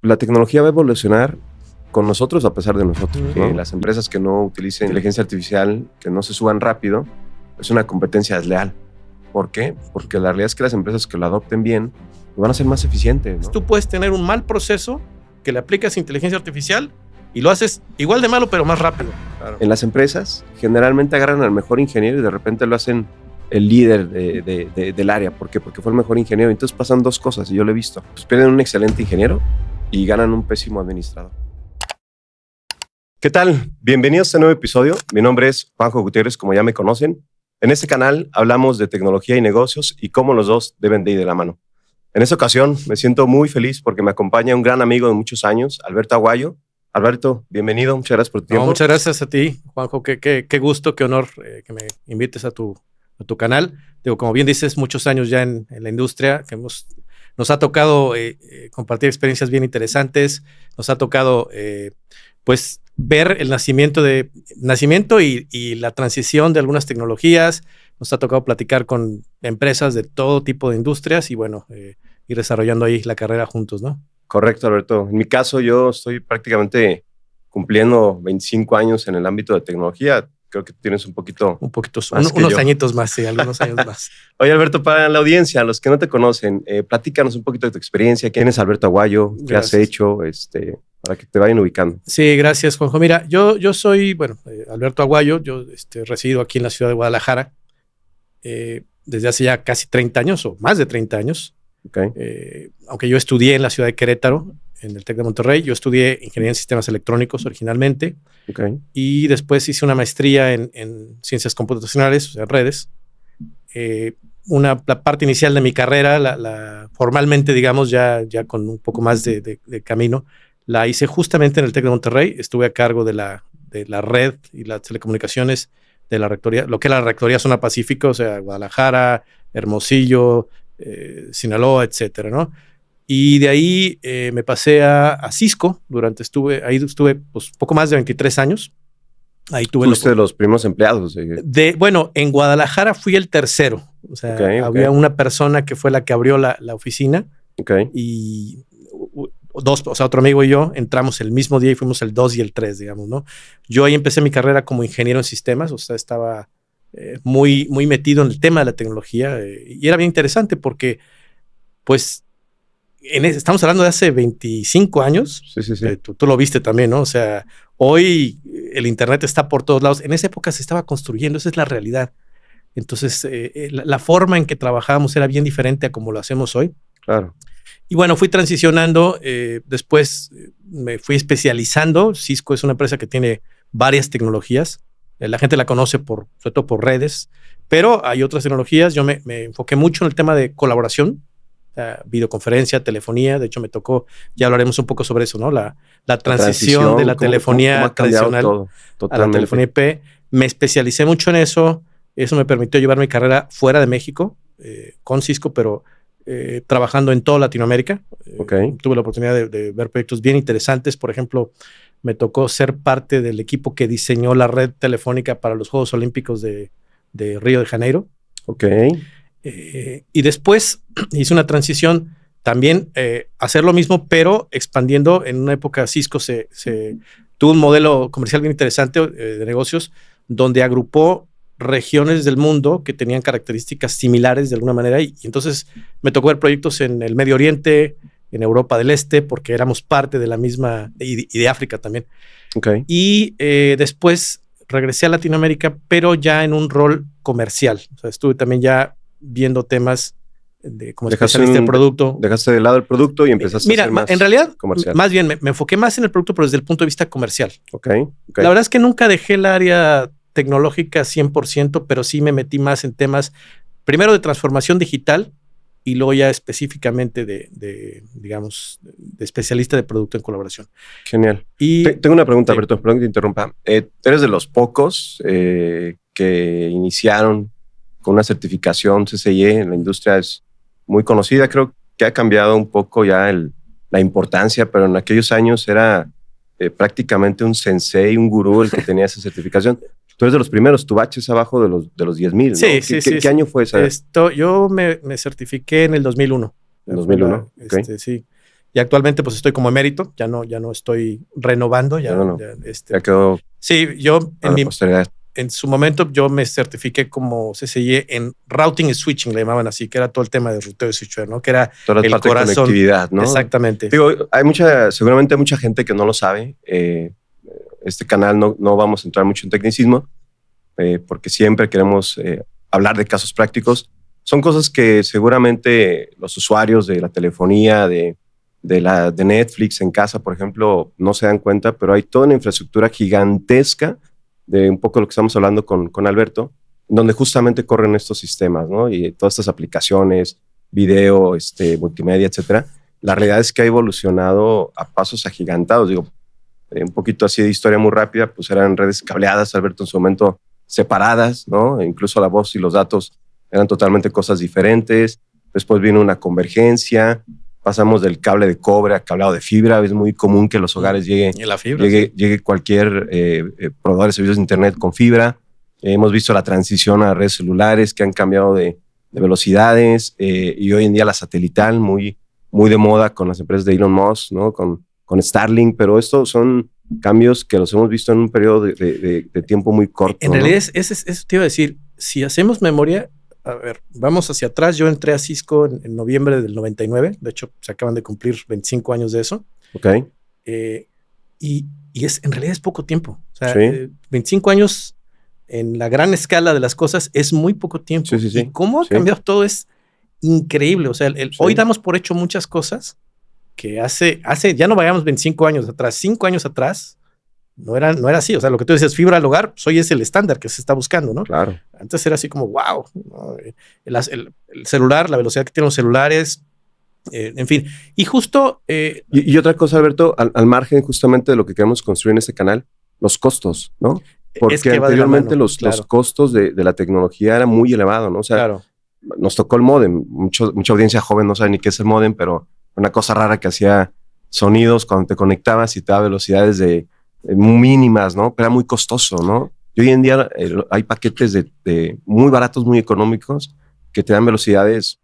La tecnología va a evolucionar con nosotros a pesar de nosotros, ¿no? Las empresas que no utilicen inteligencia artificial, que no se suban rápido, es una competencia desleal. ¿Por qué? Porque la realidad es que las empresas que lo adopten bien van a ser más eficientes, ¿no? Tú puedes tener un mal proceso que le aplicas inteligencia artificial y lo haces igual de malo, pero más rápido. Claro. En las empresas, generalmente agarran al mejor ingeniero y de repente lo hacen el líder del área. ¿Por qué? Porque fue el mejor ingeniero. Entonces pasan dos cosas, y yo lo he visto. Pues pierden un excelente ingeniero y ganan un pésimo administrador. ¿Qué tal? Bienvenidos a este nuevo episodio. Mi nombre es Juanjo Gutiérrez, como ya me conocen. En este canal hablamos de tecnología y negocios y cómo los dos deben de ir de la mano. En esta ocasión me siento muy feliz porque me acompaña un gran amigo de muchos años, Alberto Aguayo. Alberto, bienvenido. Muchas gracias por tu tiempo. Muchas gracias a ti, Juanjo. Qué gusto, qué honor que me invites a tu canal. Digo, como bien dices, muchos años ya en la industria, que nos ha tocado compartir experiencias bien interesantes. Nos ha tocado pues ver el nacimiento y la transición de algunas tecnologías. Nos ha tocado platicar con empresas de todo tipo de industrias y bueno, ir desarrollando ahí la carrera juntos, ¿no? Correcto, Alberto. En mi caso, yo estoy prácticamente cumpliendo 25 años en el ámbito de tecnología. Creo que tienes un poquito más unos añitos más, sí, algunos años más. Oye, Alberto, para la audiencia, los que no te conocen, platícanos un poquito de tu experiencia. ¿Quién es Alberto Aguayo? ¿Qué has hecho? Para que te vayan ubicando. Sí, gracias, Juanjo. Mira, yo soy, Alberto Aguayo. Yo resido aquí en la ciudad de Guadalajara desde hace ya casi 30 años o más de 30 años. Okay. Aunque yo estudié en la ciudad de Querétaro, en el TEC de Monterrey. Yo estudié ingeniería en sistemas electrónicos originalmente. Okay. Y después hice una maestría en ciencias computacionales, o sea, redes. La parte inicial de mi carrera, formalmente, digamos, ya con un poco más de camino, la hice justamente en el TEC de Monterrey. Estuve a cargo de la red y las telecomunicaciones de la rectoría, lo que era la rectoría Zona Pacífico, o sea, Guadalajara, Hermosillo, Sinaloa, etcétera, ¿no? Y de ahí me pasé a Cisco. Ahí estuve pues, poco más de 23 años. Ahí tuve de los primeros empleados. Bueno, en Guadalajara fui el tercero. O sea, había una persona que fue la que abrió la oficina. Y otro amigo y yo entramos el mismo día y fuimos el 2 y el 3, digamos, ¿no? Yo ahí empecé mi carrera como ingeniero en sistemas. O sea, estaba muy, muy metido en el tema de la tecnología. Y era bien interesante porque, pues, estamos hablando de hace 25 años. Sí. Tú lo viste también, ¿no? O sea, hoy el internet está por todos lados. En esa época se estaba construyendo, esa es la realidad. Entonces, la forma en que trabajábamos era bien diferente a como lo hacemos hoy. Claro. Y bueno, fui transicionando. Después me fui especializando. Cisco es una empresa que tiene varias tecnologías. La gente la conoce sobre todo por redes, pero hay otras tecnologías. Yo me enfoqué mucho en el tema de colaboración. Videoconferencia, telefonía. De hecho, me tocó, ya hablaremos un poco sobre eso, ¿no? La transición de la telefonía tradicional a la telefonía IP. Me especialicé mucho en eso. Eso me permitió llevar mi carrera fuera de México, con Cisco, pero trabajando en toda Latinoamérica. Tuve la oportunidad de ver proyectos bien interesantes. Por ejemplo, me tocó ser parte del equipo que diseñó la red telefónica para los Juegos Olímpicos de Río de Janeiro. Y después hice una transición también, hacer lo mismo, pero expandiendo. En una época Cisco tuvo un modelo comercial bien interesante de negocios, donde agrupó regiones del mundo que tenían características similares de alguna manera. Y entonces me tocó ver proyectos en el Medio Oriente, en Europa del Este, porque éramos parte de la misma, y de África también. Y después regresé a Latinoamérica, pero ya en un rol comercial. O sea, estuve también ya viendo temas como especialista en producto. Dejaste de lado el producto y empezaste a hacer más en realidad, comercial. Más bien me enfoqué más en el producto, pero desde el punto de vista comercial. La verdad es que nunca dejé el área tecnológica 100%, pero sí me metí más en temas, primero de transformación digital y luego ya específicamente de especialista de producto en colaboración. Genial. Y tengo una pregunta, Alberto, perdón que te interrumpa. Eres de los pocos que iniciaron con una certificación CCIE en la industria. Es muy conocida. Creo que ha cambiado un poco ya la importancia, pero en aquellos años era prácticamente un sensei, un gurú el que tenía esa certificación. Tú eres de los primeros, tu batch es abajo de los 10,000, ¿no? Sí. ¿Qué año fue esa? Yo me certifiqué en el 2001. ¿En 2001? Sí. Y actualmente pues estoy como emérito, ya no estoy renovando. No. Ya quedó Sí, yo a la posteridad. en su momento yo me certifiqué como CCIE en routing y switching, le llamaban así, que era todo el tema de ruteo y switcheo, ¿no? Que era Toda la el parte corazón. de conectividad, ¿no? Exactamente. Digo, seguramente hay mucha gente que no lo sabe. Este canal no vamos a entrar mucho en tecnicismo, porque siempre queremos hablar de casos prácticos. Son cosas que seguramente los usuarios de la telefonía, de Netflix en casa, por ejemplo, no se dan cuenta, pero hay toda una infraestructura gigantesca de un poco lo que estamos hablando con Alberto, donde justamente corren estos sistemas, ¿no? Y todas estas aplicaciones, video, multimedia, etcétera. La realidad es que ha evolucionado a pasos agigantados. Digo, un poquito así de historia muy rápida, pues eran redes cableadas, Alberto, en su momento separadas, ¿no? E incluso la voz y los datos eran totalmente cosas diferentes. Después vino una convergencia, pasamos del cable de cobre a cableado de fibra. Es muy común que en los hogares llegue cualquier proveedor de servicios de internet con fibra. Hemos visto la transición a redes celulares que han cambiado de velocidades, y hoy en día la satelital, muy de moda con las empresas de Elon Musk, ¿no? Con Starlink, pero estos son cambios que los hemos visto en un periodo de tiempo muy corto. En realidad, eso te iba a decir. Si hacemos memoria, a ver, vamos hacia atrás. Yo entré a Cisco en noviembre del 99. De hecho, se acaban de cumplir 25 años de eso. Ok. Y en realidad es poco tiempo. O sea, Sí. 25 años en la gran escala de las cosas es muy poco tiempo. Sí. Y cómo ha cambiado todo es increíble. O sea, hoy damos por hecho muchas cosas que hace, ya no vayamos 25 años atrás, 5 años atrás, no era así. O sea, lo que tú dices, fibra al hogar, pues hoy es el estándar que se está buscando, ¿no? Claro. Antes era así como, wow, ¿no? El celular, la velocidad que tienen los celulares, en fin. Y justo... y otra cosa, Alberto, al margen justamente de lo que queremos construir en este canal, los costos, ¿no? Porque es que anteriormente los costos de la tecnología eran muy elevados, ¿no? O sea, nos tocó el módem. Mucha audiencia joven no sabe ni qué es el módem, pero una cosa rara que hacía sonidos cuando te conectabas y te daba velocidades de mínimas, ¿no? Pero era muy costoso, ¿no? Y hoy en día hay paquetes de muy baratos, muy económicos, que te dan velocidades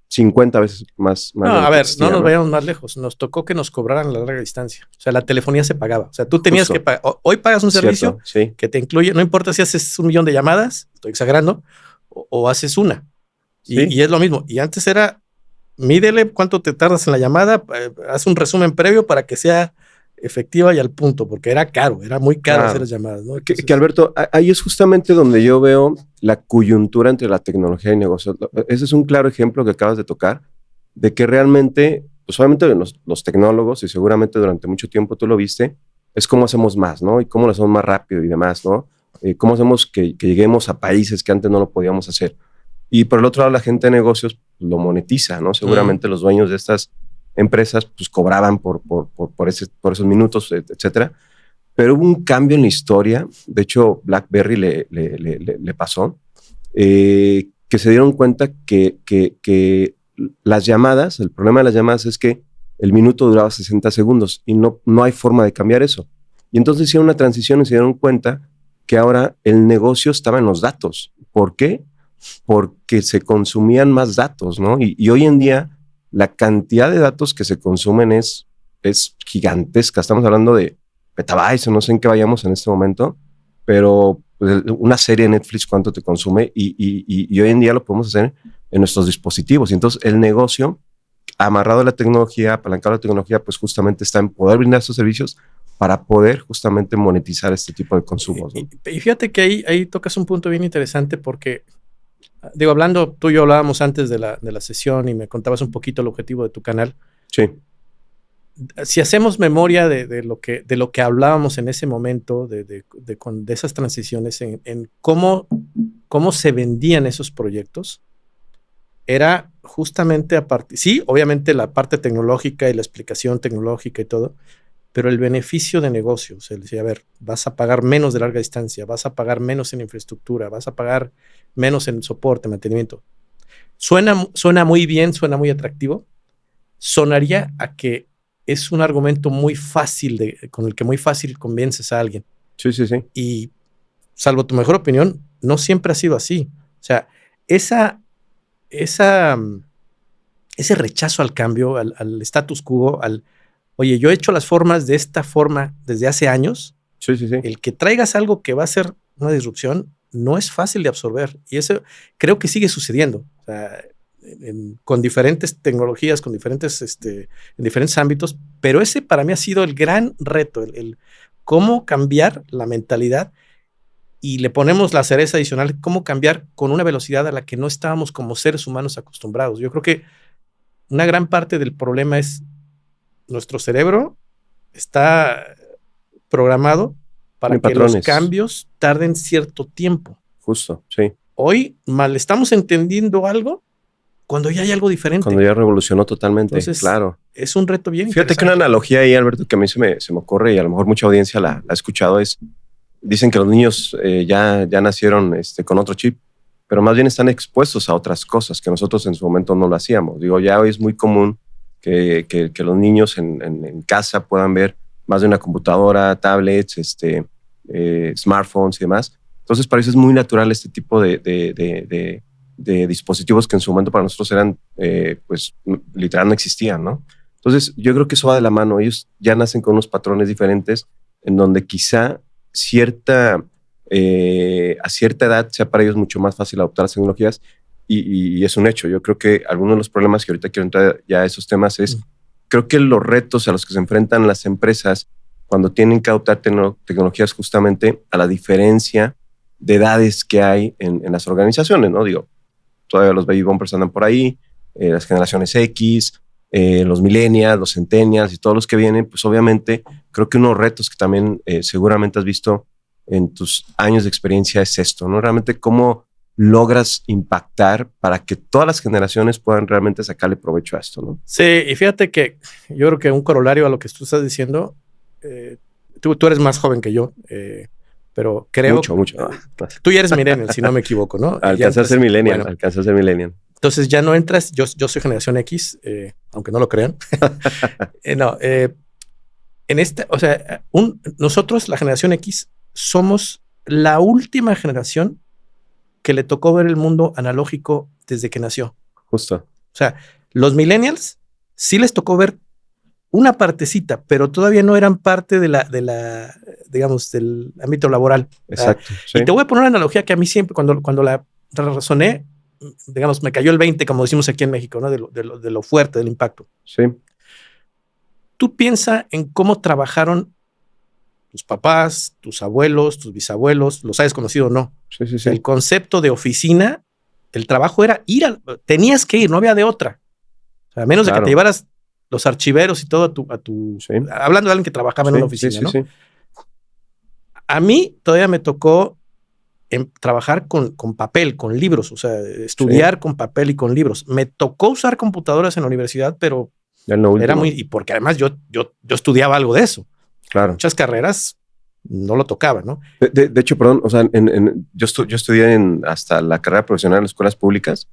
50 veces más. No, a ver, no nos vayamos más lejos. Nos tocó que nos cobraran la larga distancia. O sea, la telefonía se pagaba. O sea, tú tenías que pagar. Hoy pagas un servicio que te incluye, no importa si haces 1 millón de llamadas, estoy exagerando, o haces una. Y es lo mismo. Y antes era, mídele cuánto te tardas en la llamada, haz un resumen previo para que sea efectiva y al punto, porque era caro, era muy caro hacer las llamadas, ¿no? Entonces, que Alberto, ahí es justamente donde yo veo la coyuntura entre la tecnología y negocios. Ese es un claro ejemplo que acabas de tocar, de que realmente, pues obviamente los tecnólogos, y seguramente durante mucho tiempo tú lo viste, es cómo hacemos más, ¿no? Y cómo lo hacemos más rápido y demás, ¿no? Cómo hacemos que lleguemos a países que antes no lo podíamos hacer. Y por el otro lado, la gente de negocios lo monetiza, ¿no? Seguramente los dueños de estas empresas pues cobraban por esos minutos, etcétera. Pero hubo un cambio en la historia. De hecho, BlackBerry le pasó, que se dieron cuenta que las llamadas, el problema de las llamadas es que el minuto duraba 60 segundos y no hay forma de cambiar eso. Y entonces hicieron una transición y se dieron cuenta que ahora el negocio estaba en los datos. ¿Por qué? Porque se consumían más datos, ¿no? Y hoy en día la cantidad de datos que se consumen es gigantesca. Estamos hablando de petabytes, no sé en qué vayamos en este momento, pero pues, una serie de Netflix, ¿cuánto te consume? Y hoy en día lo podemos hacer en nuestros dispositivos. Y entonces el negocio, amarrado a la tecnología, apalancado a la tecnología, pues justamente está en poder brindar estos servicios para poder justamente monetizar este tipo de consumos, ¿no? Y fíjate que ahí tocas un punto bien interesante porque, digo, hablando, tú y yo hablábamos antes de la sesión y me contabas un poquito el objetivo de tu canal. Sí. Si hacemos memoria de lo que hablábamos en ese momento, de esas transiciones, en cómo se vendían esos proyectos, era justamente sí, obviamente la parte tecnológica y la explicación tecnológica y todo, pero el beneficio de negocio. O sea, decía, a ver, vas a pagar menos de larga distancia, vas a pagar menos en infraestructura, vas a pagar menos en soporte, mantenimiento. Suena muy bien, suena muy atractivo. Sonaría a que es un argumento muy fácil, con el que muy fácil convences a alguien. Sí. Y, salvo tu mejor opinión, no siempre ha sido así. O sea, esa ese rechazo al cambio, al status quo, oye, yo he hecho las formas de esta forma desde hace años. Sí, sí, sí. El que traigas algo que va a ser una disrupción no es fácil de absorber. Y eso creo que sigue sucediendo. O sea, con diferentes tecnologías, con diferentes, en diferentes ámbitos. Pero ese para mí ha sido el gran reto, el cómo cambiar la mentalidad. Y le ponemos la cereza adicional, cómo cambiar con una velocidad a la que no estábamos como seres humanos acostumbrados. Yo creo que una gran parte del problema es nuestro cerebro está programado para que los cambios tarden cierto tiempo. Justo, sí. Hoy mal estamos entendiendo algo cuando ya hay algo diferente. Cuando ya revolucionó totalmente, entonces, claro. Es un reto bien Fíjate que una analogía ahí, Alberto, que a mí se me ocurre y a lo mejor mucha audiencia la ha escuchado es, dicen que los niños ya nacieron con otro chip, pero más bien están expuestos a otras cosas que nosotros en su momento no lo hacíamos. Digo, ya hoy es muy común que los niños en casa puedan ver más de una computadora, tablets, smartphones y demás. Entonces, para eso es muy natural este tipo de dispositivos que en su momento para nosotros eran, pues, literal no existían, ¿no? Entonces, yo creo que eso va de la mano. Ellos ya nacen con unos patrones diferentes en donde quizá a cierta edad sea para ellos mucho más fácil adoptar las tecnologías y es un hecho. Yo creo que algunos de los problemas que ahorita quiero entrar ya a esos temas es, creo que los retos a los que se enfrentan las empresas cuando tienen que adoptar tecnologías justamente a la diferencia de edades que hay en las organizaciones, ¿no? Digo, todavía los baby boomers andan por ahí, las generaciones X, los millennials, los centennials y todos los que vienen, pues obviamente creo que unos retos que también seguramente has visto en tus años de experiencia es esto, ¿no? Realmente cómo logras impactar para que todas las generaciones puedan realmente sacarle provecho a esto, ¿no? Sí, y fíjate que yo creo que un corolario a lo que tú estás diciendo, tú eres más joven que yo, pero creo... Mucho. Tú ya eres millennial, si no me equivoco, ¿no? Alcanzas a ser millennial, alcanzas a ser millennial. Entonces ya no entras, yo soy generación X, aunque no lo crean. En esta, o sea, nosotros, la generación X, somos la última generación que le tocó ver el mundo analógico desde que nació. Justo. O sea, los millennials sí les tocó ver una partecita, pero todavía no eran parte de la digamos, del ámbito laboral. Exacto. Sí. Y te voy a poner una analogía que a mí siempre, cuando la razoné, digamos, me cayó el 20, como decimos aquí en México, ¿no? De lo fuerte, del impacto. Sí. Tú piensa en cómo trabajaron tus papás, tus abuelos, tus bisabuelos, los hayas conocido o no. Sí. El concepto de oficina, el trabajo era tenías que ir, no había de otra. O sea, a menos de que te llevaras los archiveros y todo a tu sí. Hablando de alguien que trabajaba en una oficina, ¿no? Sí. A mí todavía me tocó trabajar con papel, con libros, o sea, estudiar con papel y con libros. Me tocó usar computadoras en la universidad, pero era muy... Y porque además yo estudiaba algo de eso. Claro. Muchas carreras no lo tocaba, ¿no? De hecho, perdón, o sea, yo estudié hasta la carrera profesional en escuelas públicas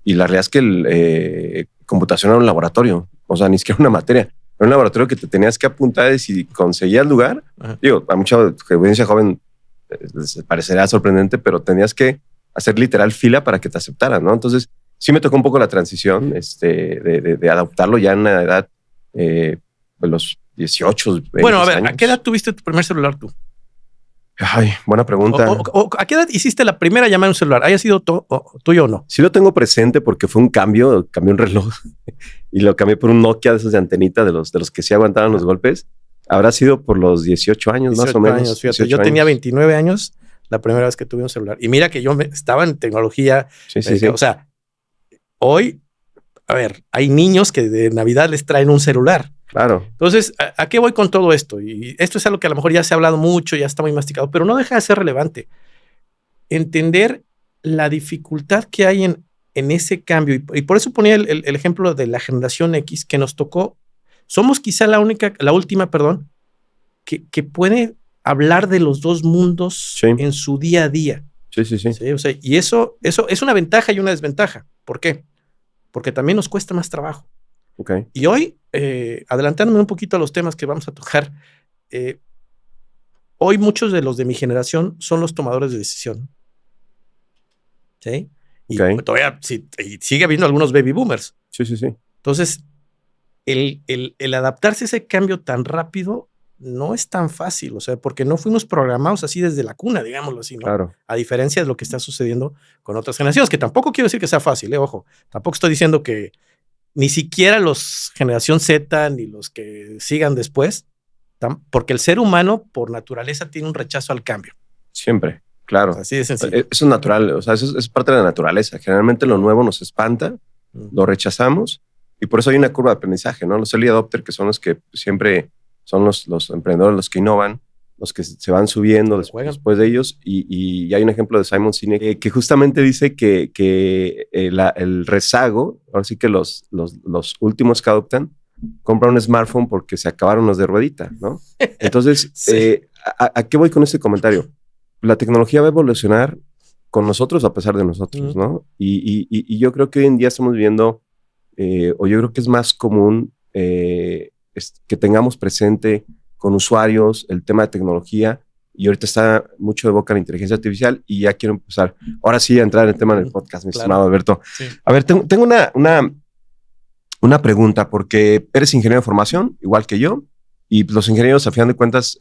y la realidad es que computación era un laboratorio, o sea, ni siquiera una materia. Era un laboratorio que te tenías que apuntar y si conseguías lugar, digo, a mucha audiencia joven les parecerá sorprendente, pero tenías que hacer literal fila para que te aceptaran, ¿no? Entonces, sí me tocó un poco la transición de adoptarlo ya en una edad de los 18, 20 Bueno, a ver, años. ¿A qué edad tuviste tu primer celular tú? Ay, buena pregunta. ¿A qué edad hiciste la primera llamada en un celular? ¿Haya sido tuyo o no? Sí lo tengo presente porque fue un cambié un reloj y lo cambié por un Nokia de esos de antenita, de los que sí aguantaban los golpes. Habrá sido por los 18 años más o menos. Años, fíjate, yo tenía 29 años la primera vez que tuve un celular. Y mira que yo estaba en tecnología. Sí. O sea, hoy, a ver, hay niños que de Navidad les traen un celular. Claro. Entonces, ¿a qué voy con todo esto? Y esto es algo que a lo mejor ya se ha hablado mucho, ya está muy masticado, pero no deja de ser relevante. Entender la dificultad que hay en ese cambio. Y por eso ponía el ejemplo de la generación X que nos tocó. Somos quizá la última, que puede hablar de los dos mundos en su día a día. Sí. O sea, y eso es una ventaja y una desventaja. ¿Por qué? Porque también nos cuesta más trabajo. Okay. Y hoy, adelantándome un poquito a los temas que vamos a tocar, hoy muchos de los de mi generación son los tomadores de decisión. ¿Sí? Y todavía sigue habiendo algunos baby boomers. Sí, sí, sí. Entonces, el adaptarse a ese cambio tan rápido no es tan fácil, o sea, porque no fuimos programados así desde la cuna, digámoslo así, ¿no? Claro. A diferencia de lo que está sucediendo con otras generaciones, que tampoco quiero decir que sea fácil, ojo, tampoco estoy diciendo que ni siquiera los generación Z ni los que sigan después, porque el ser humano por naturaleza tiene un rechazo al cambio. Siempre, claro. O sea, así de sencillo. Eso es natural, o sea, eso es parte de la naturaleza. Generalmente lo nuevo nos espanta, lo rechazamos y por eso hay una curva de aprendizaje, ¿no? Los early adopters, que son los que siempre son los emprendedores, los que innovan, los que se van subiendo después de ellos. Y hay un ejemplo de Simon Sinek que justamente dice que el rezago, ahora sí que los últimos que adoptan, compran un smartphone porque se acabaron los de ruedita, ¿no? Entonces, sí. ¿A qué voy con este comentario? La tecnología va a evolucionar con nosotros a pesar de nosotros, ¿no? Y yo creo que hoy en día estamos viviendo, o yo creo que es más común que tengamos presente con usuarios el tema de tecnología, y ahorita está mucho de boca la inteligencia artificial, y ya quiero empezar, ahora sí, a entrar en el tema del podcast, mi estimado Alberto. Sí. A ver, tengo una pregunta, porque eres ingeniero de formación, igual que yo, y los ingenieros, a final de cuentas,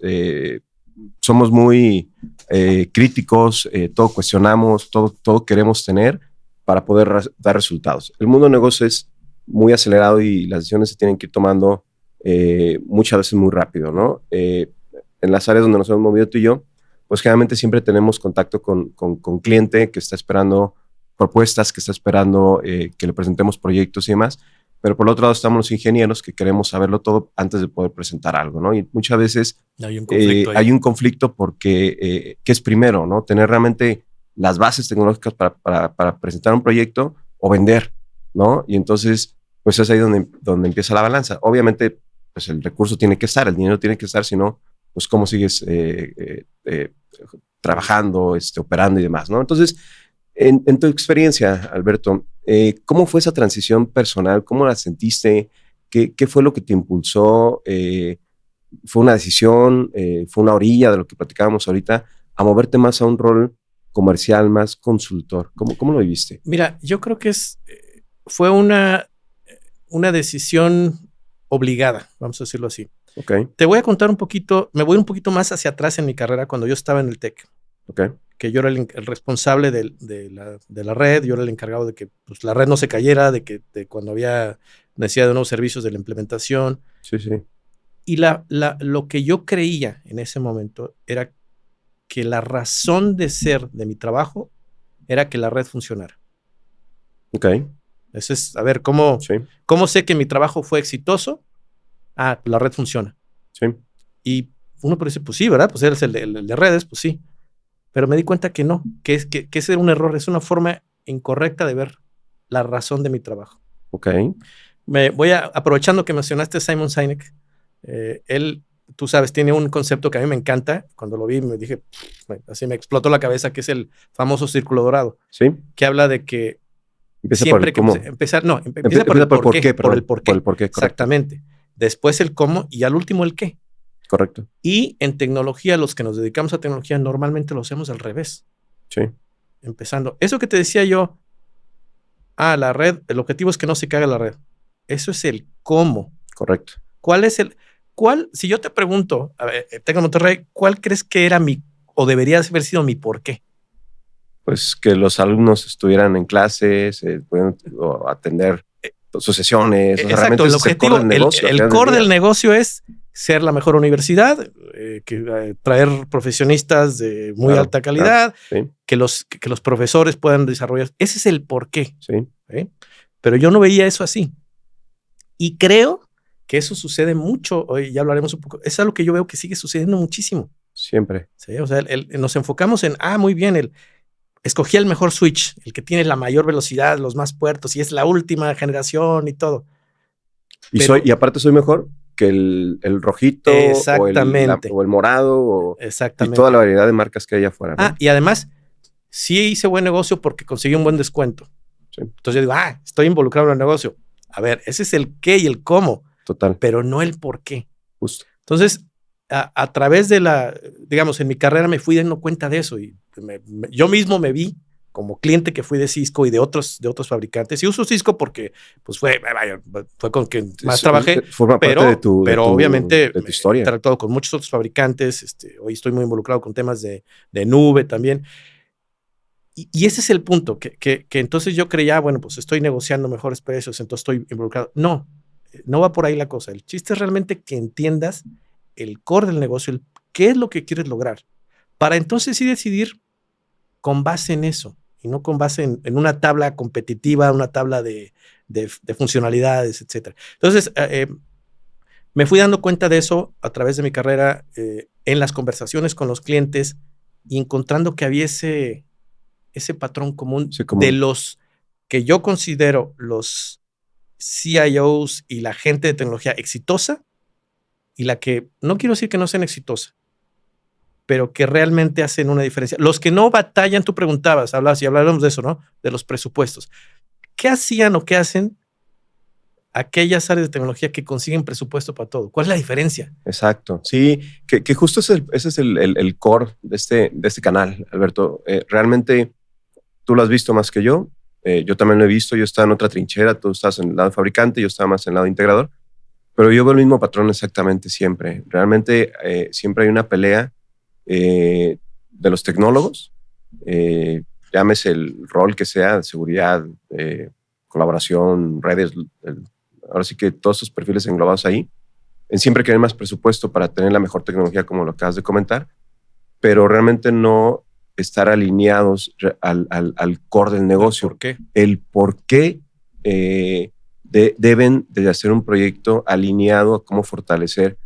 somos muy críticos, todo cuestionamos, todo queremos tener para poder dar resultados. El mundo de negocios es muy acelerado y las decisiones se tienen que ir tomando muchas veces muy rápido, ¿no? En las áreas donde nos hemos movido tú y yo, pues generalmente siempre tenemos contacto con cliente que está esperando propuestas, que está esperando que le presentemos proyectos y demás. Pero por el otro lado estamos los ingenieros que queremos saberlo todo antes de poder presentar algo, ¿no? Y muchas veces hay un conflicto porque ¿qué es primero, no? Tener realmente las bases tecnológicas para presentar un proyecto o vender, ¿no? Y entonces, pues es ahí donde empieza la balanza. Obviamente, pues el recurso tiene que estar, el dinero tiene que estar, si no, pues cómo sigues trabajando, operando y demás, ¿no? Entonces, en tu experiencia, Alberto, ¿cómo fue esa transición personal? ¿Cómo la sentiste? ¿Qué fue lo que te impulsó? ¿Fue una decisión? ¿Fue una orilla de lo que platicábamos ahorita a moverte más a un rol comercial, más consultor? ¿Cómo lo viviste? Mira, yo creo que fue una decisión obligada, vamos a decirlo así. Okay. Te voy a contar un poquito, me voy un poquito más hacia atrás en mi carrera cuando yo estaba en el TEC. Okay. Que yo era el responsable de la red, yo era el encargado de que pues, la red no se cayera, de cuando había necesidad de nuevos servicios de la implementación. Sí, sí. Y lo que yo creía en ese momento era que la razón de ser de mi trabajo era que la red funcionara. Ok. Eso es, a ver, ¿cómo sé que mi trabajo fue exitoso? Ah, la red funciona. Sí. Y uno puede decir, pues sí, ¿verdad? Pues eres el de redes, pues sí. Pero me di cuenta que no, que ese era un error, es una forma incorrecta de ver la razón de mi trabajo. Ok. Aprovechando que mencionaste a Simon Sinek, él, tú sabes, tiene un concepto que a mí me encanta. Cuando lo vi me dije, así me explotó la cabeza, que es el famoso círculo dorado. Sí. Que habla de que empieza siempre por el cómo. empieza por el por qué. Por el por qué. Correcto. Exactamente. Después el cómo y al último el qué. Correcto. Y en tecnología, los que nos dedicamos a tecnología, normalmente lo hacemos al revés. Sí. Empezando. Eso que te decía yo, la red, el objetivo es que no se caiga la red. Eso es el cómo. Correcto. Si yo te pregunto, a ver, Tec de Monterrey, ¿cuál crees que era o debería haber sido mi por qué? Pues que los alumnos estuvieran en clases, puedan atender sus sesiones. Exacto, el objetivo, el core del negocio es ser la mejor universidad, traer profesionistas de muy alta calidad, sí. que los profesores puedan desarrollar. Ese es el por qué. Sí. Pero yo no veía eso así. Y creo que eso sucede mucho, hoy ya hablaremos un poco, es algo que yo veo que sigue sucediendo muchísimo. Siempre. ¿Sí? O sea, nos enfocamos en, muy bien, escogí el mejor switch, el que tiene la mayor velocidad, los más puertos, y es la última generación y todo. Y aparte soy mejor que el rojito o el morado y toda la variedad de marcas que hay afuera, ¿no? Y además, sí hice buen negocio porque conseguí un buen descuento. Sí. Entonces yo digo, estoy involucrado en el negocio. A ver, ese es el qué y el cómo. Total. Pero no el por qué. Justo. Entonces, a través de digamos, en mi carrera me fui dando cuenta de eso y yo mismo me vi como cliente que fui de Cisco y de otros fabricantes. Y uso Cisco porque pues fue con quien más trabajé. Forma parte de tu obviamente de tu historia. He interactuado con muchos otros fabricantes. Hoy estoy muy involucrado con temas de nube también. Y ese es el punto, que entonces yo creía, bueno, pues estoy negociando mejores precios, entonces estoy involucrado. No va por ahí la cosa. El chiste es realmente que entiendas el core del negocio, qué es lo que quieres lograr, para entonces sí decidir con base en eso y no con base en una tabla competitiva, una tabla de funcionalidades, etc. Entonces, me fui dando cuenta de eso a través de mi carrera, en las conversaciones con los clientes y encontrando que había ese patrón común, de los que yo considero los CIOs y la gente de tecnología exitosa y la que, no quiero decir que no sean exitosa, pero que realmente hacen una diferencia. Los que no batallan, tú preguntabas, hablábamos de eso, ¿no? De los presupuestos. ¿Qué hacían o qué hacen aquellas áreas de tecnología que consiguen presupuesto para todo? ¿Cuál es la diferencia? Exacto. Sí, que justo ese es el core de este canal, Alberto. Realmente tú lo has visto más que yo. Yo también lo he visto. Yo estaba en otra trinchera. Tú estás en el lado fabricante, yo estaba más en el lado integrador. Pero yo veo el mismo patrón exactamente siempre. Realmente siempre hay una pelea de los tecnólogos. Llámese el rol que sea, de seguridad, colaboración, redes. Ahora sí que todos esos perfiles englobados ahí. En siempre querer más presupuesto para tener la mejor tecnología, como lo acabas de comentar. Pero realmente no estar alineados al core del negocio. ¿Por qué? El por qué deben de hacer un proyecto alineado a cómo fortalecer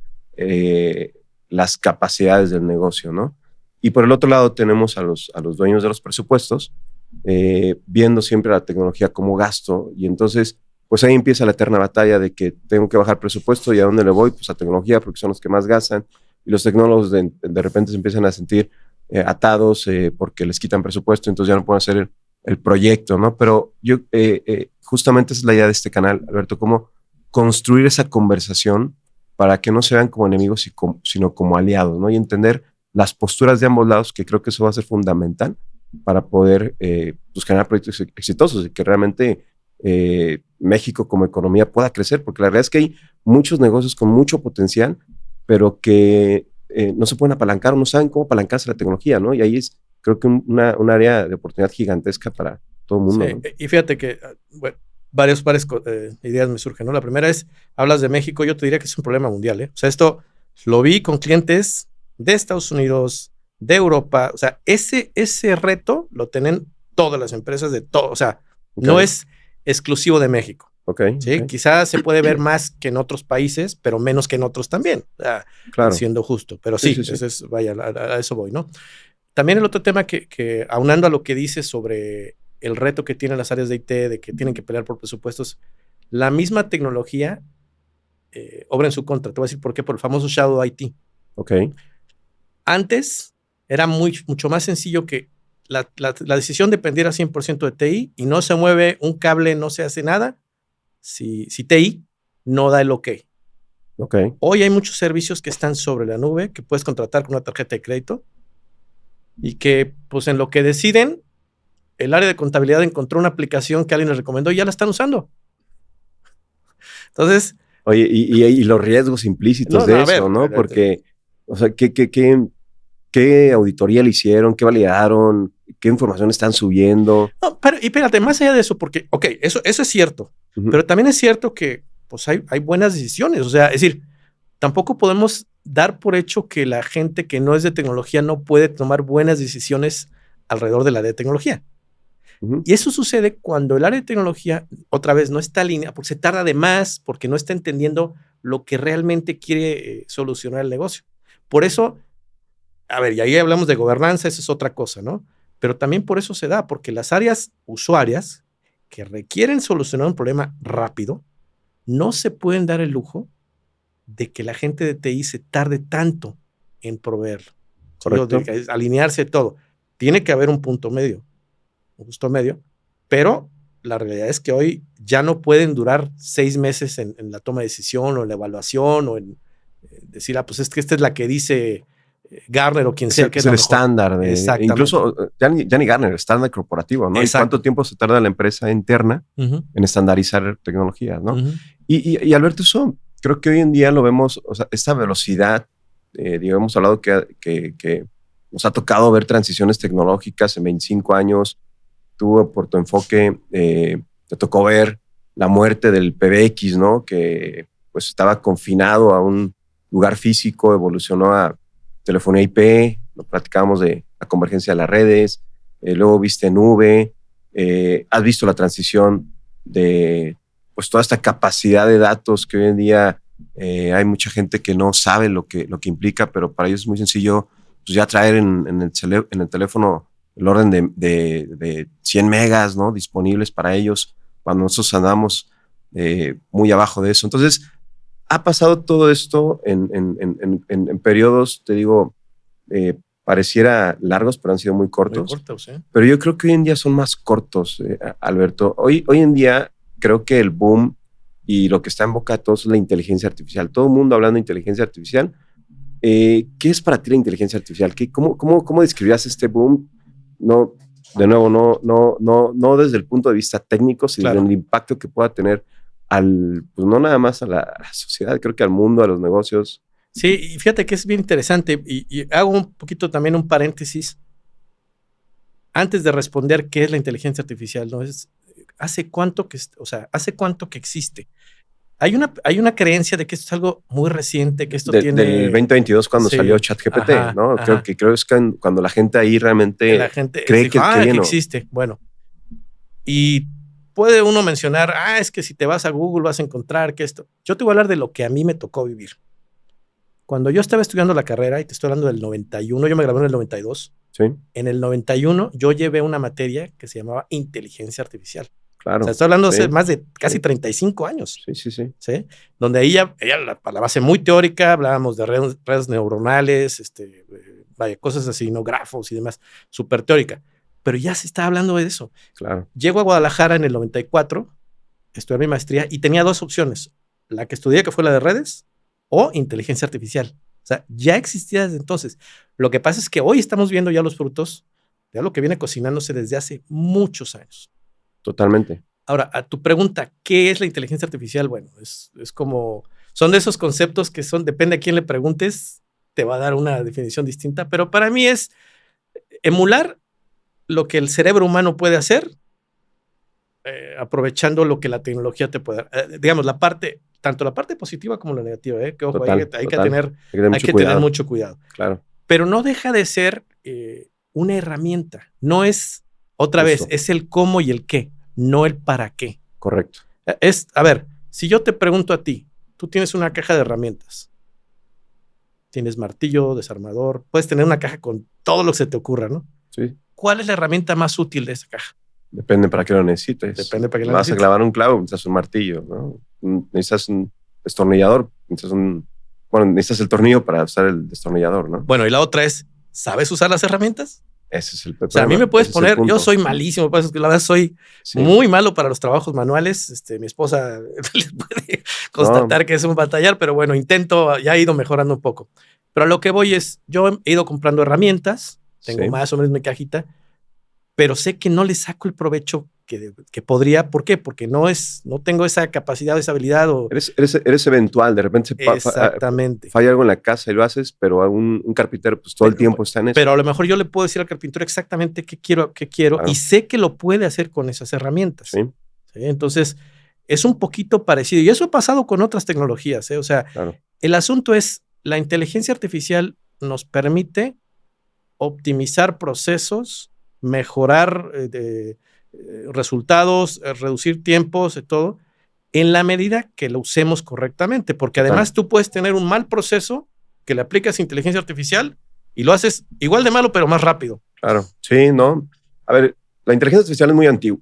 las capacidades del negocio, ¿no? Y por el otro lado tenemos a los dueños de los presupuestos viendo siempre la tecnología como gasto, y entonces pues ahí empieza la eterna batalla de que tengo que bajar presupuesto, y ¿a dónde le voy? Pues a tecnología, porque son los que más gastan, y los tecnólogos de repente se empiezan a sentir atados porque les quitan presupuesto, entonces ya no pueden hacer el proyecto, ¿no? Pero yo justamente esa es la idea de este canal, Alberto, cómo construir esa conversación para que no se vean como enemigos, sino como aliados, ¿no? Y entender las posturas de ambos lados, que creo que eso va a ser fundamental para poder pues generar proyectos exitosos y que realmente México como economía pueda crecer, porque la realidad es que hay muchos negocios con mucho potencial, pero que no se pueden apalancar o no saben cómo apalancarse la tecnología, ¿no? Y ahí es, creo que un área de oportunidad gigantesca para todo el mundo. Sí, ¿no? y fíjate que, bueno, varias ideas me surgen, ¿no? La primera es, hablas de México, yo te diría que es un problema mundial, ¿eh? O sea, esto lo vi con clientes de Estados Unidos, de Europa, o sea, ese reto lo tienen todas las empresas de todo, o sea, no es exclusivo de México. ¿Sí? Quizás se puede ver más que en otros países, pero menos que en otros también, claro, siendo justo. Pero sí. Vaya, a eso voy, ¿no? También el otro tema que aunando a lo que dices sobre el reto que tienen las áreas de IT, de que tienen que pelear por presupuestos, la misma tecnología obra en su contra. Te voy a decir por qué, por el famoso Shadow IT. Antes era mucho más sencillo que la decisión dependiera 100% de TI y no se mueve un cable, no se hace nada si TI no da el OK. Hoy hay muchos servicios que están sobre la nube, que puedes contratar con una tarjeta de crédito y que, pues, en lo que deciden, el área de contabilidad encontró una aplicación que alguien les recomendó y ya la están usando. Entonces... Oye, y los riesgos implícitos de eso, ¿no? Porque, o sea, ¿qué auditoría le hicieron? ¿Qué validaron? ¿Qué información están subiendo? No, pero, y espérate, más allá de eso, porque, ok, eso es cierto, pero también es cierto que, pues, hay buenas decisiones. O sea, es decir, tampoco podemos dar por hecho que la gente que no es de tecnología no puede tomar buenas decisiones alrededor del área de tecnología. Y eso sucede cuando el área de tecnología, otra vez, no está alineada, porque se tarda de más, porque no está entendiendo lo que realmente quiere solucionar el negocio. Por eso, a ver, y ahí hablamos de gobernanza, esa es otra cosa, ¿no? Pero también por eso se da, porque las áreas usuarias que requieren solucionar un problema rápido, no se pueden dar el lujo de que la gente de TI se tarde tanto en proveerlo. Correcto. ¿Sí? Alinearse todo. Tiene que haber un punto medio, un justo medio, pero la realidad es que hoy ya no pueden durar 6 meses en la toma de decisión o en la evaluación o en decir, pues es que esta es la que dice Gartner o quien sea. Es el estándar. Incluso ya ni Gartner, estándar corporativo, ¿no? ¿Y cuánto tiempo se tarda la empresa interna en estandarizar tecnologías, ¿no? Y Alberto, eso creo que hoy en día lo vemos, o sea, esta velocidad, hemos hablado que nos ha tocado ver transiciones tecnológicas en 25 años. Tú, por tu enfoque, te tocó ver la muerte del PBX, ¿no? Que pues estaba confinado a un lugar físico, evolucionó a telefonía IP, lo platicábamos de la convergencia de las redes, luego viste nube, has visto la transición de pues toda esta capacidad de datos que hoy en día hay mucha gente que no sabe lo que implica, pero para ellos es muy sencillo pues ya traer en el teléfono el orden de 100 megas, ¿no? Disponibles para ellos cuando nosotros andamos muy abajo de eso. Entonces, ha pasado todo esto en periodos, te digo, pareciera largos, pero han sido muy cortos. Muy cortos, ¿sí? Pero yo creo que hoy en día son más cortos, Alberto. Hoy en día creo que el boom y lo que está en boca de todos es la inteligencia artificial. Todo el mundo hablando de inteligencia artificial. ¿Qué es para ti la inteligencia artificial? ¿Cómo describías este boom? No, de nuevo, no desde el punto de vista técnico, sino desde el impacto que pueda tener pues no nada más a la sociedad, creo que al mundo, a los negocios. Sí, y fíjate que es bien interesante y hago un poquito también un paréntesis antes de responder qué es la inteligencia artificial, ¿no? ¿Hace cuánto que existe? Hay una creencia de que esto es algo muy reciente, que esto tiene... Del 2022 cuando salió ChatGPT, ¿no? Ajá. Creo es que cuando la gente ahí realmente cree que existe. Bueno, y puede uno mencionar, es que si te vas a Google vas a encontrar que esto... Yo te voy a hablar de lo que a mí me tocó vivir. Cuando yo estaba estudiando la carrera, y te estoy hablando del 91, yo me gradué en el 92. Sí. En el 91 yo llevé una materia que se llamaba inteligencia artificial. Claro. O sea, estoy hablando hace más de casi 35 años. Sí. Donde ella la base muy teórica, hablábamos de redes neuronales, cosas así, ¿no? Grafos y demás, súper teórica. Pero ya se está hablando de eso. Claro. Llego a Guadalajara en el 94, estudié mi maestría y tenía dos opciones. La que estudié, que fue la de redes, o inteligencia artificial. O sea, ya existía desde entonces. Lo que pasa es que hoy estamos viendo ya los frutos de algo que viene cocinándose desde hace muchos años. Totalmente. Ahora, a tu pregunta, ¿qué es la inteligencia artificial? Bueno, es como, son de esos conceptos que depende a quién le preguntes, te va a dar una definición distinta, pero para mí es emular lo que el cerebro humano puede hacer, aprovechando lo que la tecnología te puede dar. Digamos, tanto la parte positiva como la negativa, que ojo, hay que tener mucho cuidado. Claro. Pero no deja de ser una herramienta, no es, otra vez, es el cómo y el qué, no el para qué. Correcto. A ver, si yo te pregunto a ti, tú tienes una caja de herramientas, tienes martillo, desarmador, puedes tener una caja con todo lo que se te ocurra, ¿no? Sí. ¿Cuál es la herramienta más útil de esa caja? Depende para qué lo necesites. Depende para qué lo necesites. Vas a clavar un clavo, necesitas un martillo, ¿no? Necesitas un destornillador, necesitas el tornillo para usar el destornillador, ¿no? Bueno, y la otra es, ¿sabes usar las herramientas? Ese es el problema. O sea, a mí me puedes poner, yo soy malísimo, la verdad soy muy malo para los trabajos manuales. Mi esposa les puede constatar que es un batallar, pero bueno, ya he ido mejorando un poco. Pero a lo que voy es, yo he ido comprando herramientas, tengo más o menos mi cajita, pero sé que no le saco el provecho que podría. ¿Por qué? Porque no tengo esa capacidad, esa habilidad. Eres eventual, de repente exactamente. Falla algo en la casa y lo haces, pero a un carpintero pues todo el tiempo está en eso. Pero a lo mejor yo le puedo decir al carpintero exactamente qué quiero claro. Y sé que lo puede hacer con esas herramientas. Sí. Entonces, es un poquito parecido. Y eso ha pasado con otras tecnologías. O sea, el asunto es, la inteligencia artificial nos permite optimizar procesos, mejorar resultados, reducir tiempos y todo, en la medida que lo usemos correctamente, porque además tú puedes tener un mal proceso que le aplicas inteligencia artificial y lo haces igual de malo, pero más rápido. Claro, sí, ¿no? A ver, la inteligencia artificial es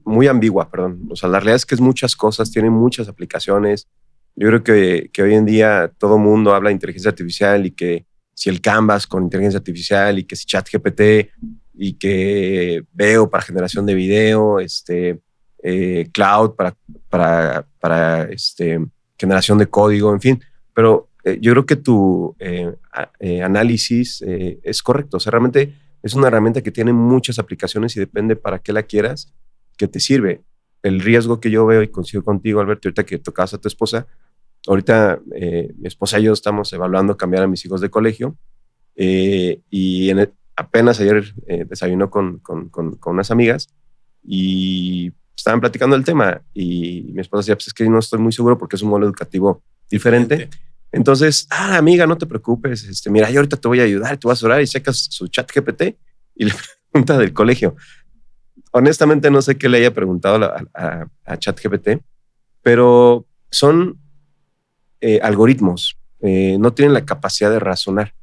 muy ambigua, perdón. O sea, la realidad es que es muchas cosas, tiene muchas aplicaciones. Yo creo que hoy en día todo mundo habla de inteligencia artificial y que si el Canvas con inteligencia artificial y que si ChatGPT y que Veo para generación de video, Cloud para generación de código, en fin. Pero yo creo que análisis, es correcto. O sea, realmente es una herramienta que tiene muchas aplicaciones y depende para qué la quieras, que te sirve. El riesgo que yo veo, y coincido contigo, Alberto, ahorita que tocabas a tu esposa, ahorita mi esposa y yo estamos evaluando cambiar a mis hijos de colegio, y apenas ayer desayunó con unas amigas y estaban platicando el tema, y mi esposa decía, pues es que no estoy muy seguro porque es un modelo educativo diferente. Entonces, amiga, no te preocupes, mira, yo ahorita te voy a ayudar, te vas a orar, y sacas su chat GPT y le pregunta del colegio. Honestamente no sé qué le haya preguntado a chat GPT, pero son algoritmos, no tienen la capacidad de razonar,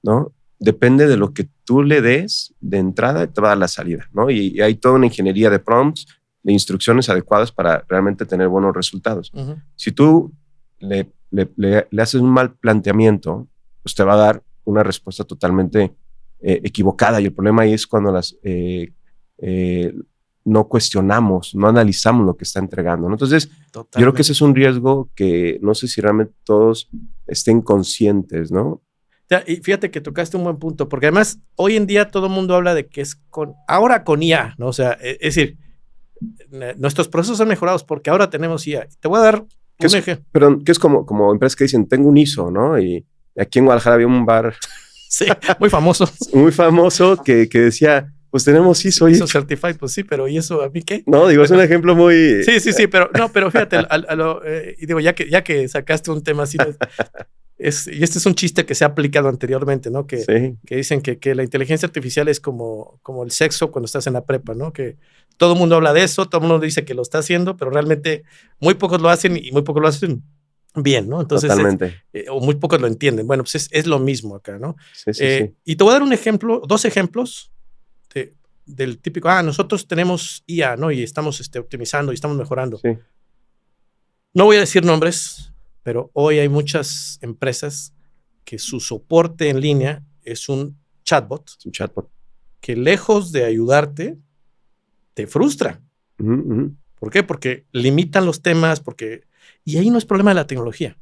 ¿no? Depende de lo que tú le des de entrada, te va a dar la salida, ¿no? Y hay toda una ingeniería de prompts, de instrucciones adecuadas para realmente tener buenos resultados. Uh-huh. Si tú le haces un mal planteamiento, pues te va a dar una respuesta totalmente equivocada, y el problema ahí es cuando no cuestionamos, no analizamos lo que está entregando, ¿no? Entonces, totalmente. Yo creo que ese es un riesgo que no sé si realmente todos estén conscientes, ¿no? Y fíjate que tocaste un buen punto, porque además hoy en día todo el mundo habla de que es ahora con IA, ¿no? O sea, es decir, nuestros procesos son mejorados porque ahora tenemos IA. Te voy a dar un ejemplo. Perdón, que es como empresas que dicen, tengo un ISO, ¿no? Y aquí en Guadalajara había un bar. Sí, muy famoso. Muy famoso que decía, pues tenemos ISO. ISO Certified, pues sí, pero ¿y eso a mí qué? No, digo, es un ejemplo muy... Sí, pero fíjate, y digo, ya que sacaste un tema así, y este es un chiste que se ha aplicado anteriormente, ¿no? Que dicen que la inteligencia artificial es como el sexo cuando estás en la prepa, ¿no? Que todo el mundo habla de eso, todo el mundo dice que lo está haciendo, pero realmente muy pocos lo hacen y muy pocos lo hacen bien, ¿no? Entonces, totalmente. O muy pocos lo entienden. Bueno, pues es lo mismo acá, ¿no? Sí. Y te voy a dar dos ejemplos del típico, nosotros tenemos IA, ¿no? Y estamos optimizando y estamos mejorando. Sí. No voy a decir nombres, pero hoy hay muchas empresas que su soporte en línea es un chatbot. Es un chatbot. Que lejos de ayudarte, te frustra. Uh-huh. ¿Por qué? Porque limitan los temas, y ahí no es problema de la tecnología.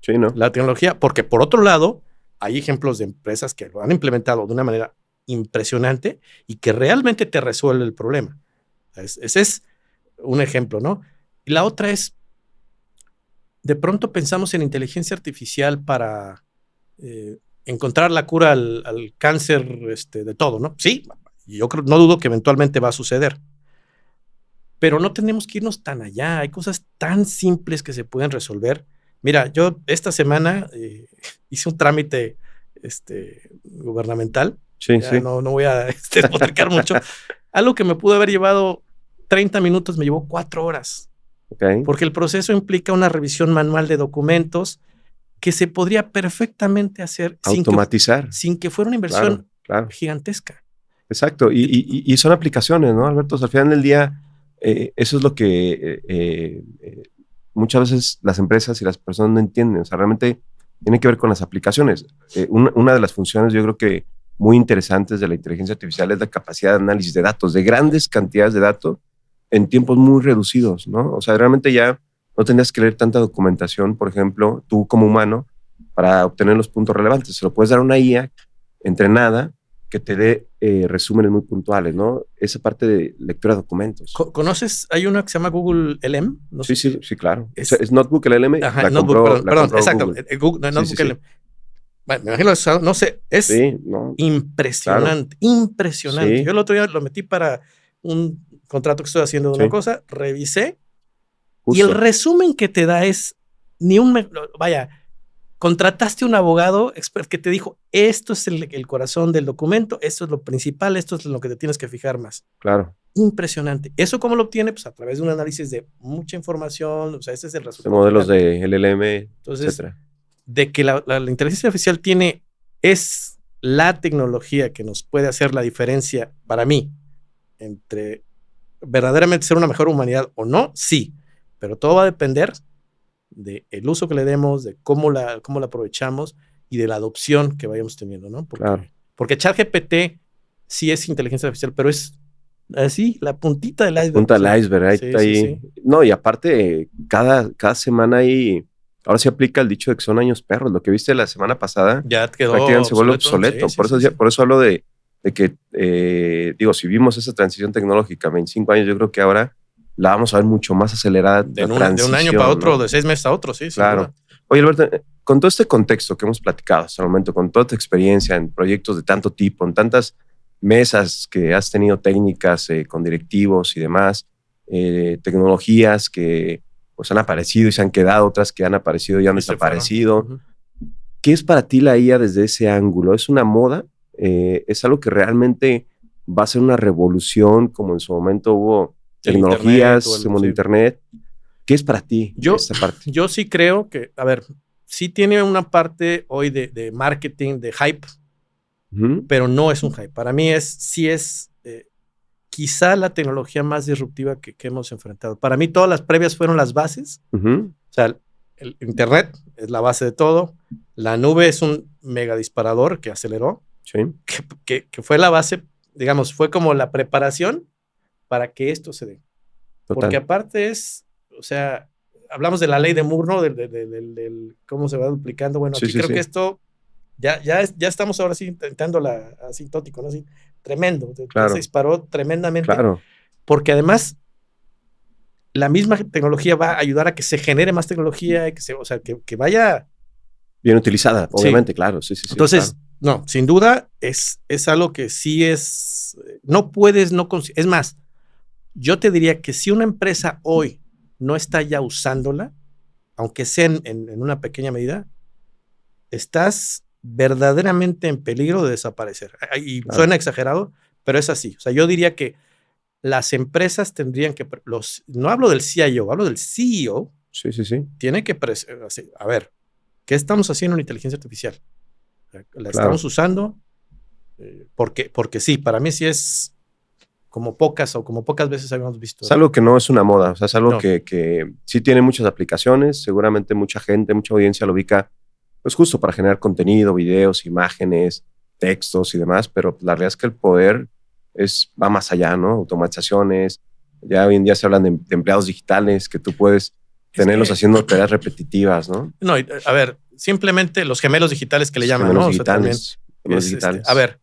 Sí, ¿no? La tecnología, porque por otro lado, hay ejemplos de empresas que lo han implementado de una manera impresionante y que realmente te resuelve el problema. Ese es un ejemplo, ¿no? Y la otra es, de pronto pensamos en inteligencia artificial para encontrar la cura al cáncer de todo, ¿no? Sí, yo no dudo que eventualmente va a suceder. Pero no tenemos que irnos tan allá. Hay cosas tan simples que se pueden resolver. Mira, yo esta semana hice un trámite gubernamental. Sí. No voy a despotricar mucho. Algo que me pudo haber llevado 30 minutos me llevó 4 horas. Okay. Porque el proceso implica una revisión manual de documentos que se podría perfectamente hacer automatizar sin que fuera una inversión claro. gigantesca. Exacto. Y son aplicaciones, ¿no, Alberto? O sea, al final del día, eso es lo que muchas veces las empresas y las personas no entienden. O sea, realmente tiene que ver con las aplicaciones. Una de las funciones, yo creo que muy interesantes de la inteligencia artificial es la capacidad de análisis de datos, de grandes cantidades de datos en tiempos muy reducidos, ¿no? O sea, realmente ya no tendrías que leer tanta documentación, por ejemplo, tú como humano, para obtener los puntos relevantes. Se lo puedes dar a una IA entrenada que te dé resúmenes muy puntuales, ¿no? Esa parte de lectura de documentos. ¿Conoces? Hay una que se llama Google LM. No sé. Sí, claro. Es Notebook LM. Ajá, Notebook, perdón, exacto. Google Notebook LM. Bueno, me imagino eso, no sé, es impresionante, claro. Impresionante. Sí. Yo el otro día lo metí para un contrato que estoy haciendo de una cosa, revisé, y el resumen que te da es contrataste un abogado expert que te dijo, esto es el corazón del documento, esto es lo principal, esto es lo que te tienes que fijar más. Claro. Impresionante. ¿Eso cómo lo obtiene? Pues a través de un análisis de mucha información, o sea, ese es el resultado. De modelos de LLM, entonces, etcétera. De que la inteligencia artificial es la tecnología que nos puede hacer la diferencia, para mí, entre verdaderamente ser una mejor humanidad o no, sí, pero todo va a depender del uso que le demos, de cómo la aprovechamos y de la adopción que vayamos teniendo, ¿no? Porque ChatGPT sí es inteligencia artificial, pero es así, la puntita del iceberg. Punta del iceberg, ahí está ahí. Sí. No, y aparte, cada semana hay Ahora sí aplica el dicho de que son años perros. Lo que viste la semana pasada Ya quedó prácticamente se vuelve obsoleto. Sí, Por eso hablo de que, digo, si vimos esa transición tecnológica 25 años, yo creo que ahora la vamos a ver mucho más acelerada. De un año para otro, ¿no? De 6 meses a otro, sí, claro. Sin duda. Oye, Alberto, con todo este contexto que hemos platicado hasta el momento, con toda tu experiencia en proyectos de tanto tipo, en tantas mesas que has tenido técnicas con directivos y demás, tecnologías que pues han aparecido y se han quedado, otras que han aparecido y han desaparecido. Uh-huh. ¿Qué es para ti la IA desde ese ángulo? ¿Es una moda? ¿Es algo que realmente va a ser una revolución como en su momento hubo tecnologías como el Internet? ¿Qué es para ti esta parte? Yo sí creo que, a ver, sí tiene una parte hoy de marketing, de hype, uh-huh, pero no es un hype. Para mí sí es quizá la tecnología más disruptiva que hemos enfrentado. Para mí todas las previas fueron las bases. Uh-huh. O sea, el Internet es la base de todo. La nube es un mega disparador que aceleró. Sí. Que fue la base, digamos, fue como la preparación para que esto se dé. Total. Porque aparte o sea, hablamos de la ley de Moore, ¿no? Del cómo se va duplicando. Bueno, aquí creo que esto ya estamos ahora sí intentando la asintótico, ¿no? Así, tremendo. Claro. Se disparó tremendamente. Claro. Porque además, la misma tecnología va a ayudar a que se genere más tecnología, que vaya bien utilizada, obviamente, sí. Claro. Sí. Entonces, claro. No, sin duda es algo que sí no puedes, es más, yo te diría que si una empresa hoy no está ya usándola, aunque sea en una pequeña medida, estás verdaderamente en peligro de desaparecer. Y claro. Suena exagerado, pero es así. O sea, yo diría que las empresas tendrían que, no hablo del CIO, hablo del CEO. Sí. Tiene que, a ver, ¿qué estamos haciendo en inteligencia artificial? La estamos usando porque sí, para mí sí es como pocas veces habíamos visto. Es algo que no es una moda, o sea, es algo que sí tiene muchas aplicaciones, seguramente mucha gente, mucha audiencia lo ubica, pues justo para generar contenido, videos, imágenes, textos y demás, pero la realidad es que el poder va más allá, ¿no? Automatizaciones, ya hoy en día se hablan de empleados digitales que tú puedes tenerlos haciendo tareas repetitivas, ¿no? No, a ver, simplemente los gemelos digitales que le llaman, ¿no? Digitales, o sea, digitales. A ver,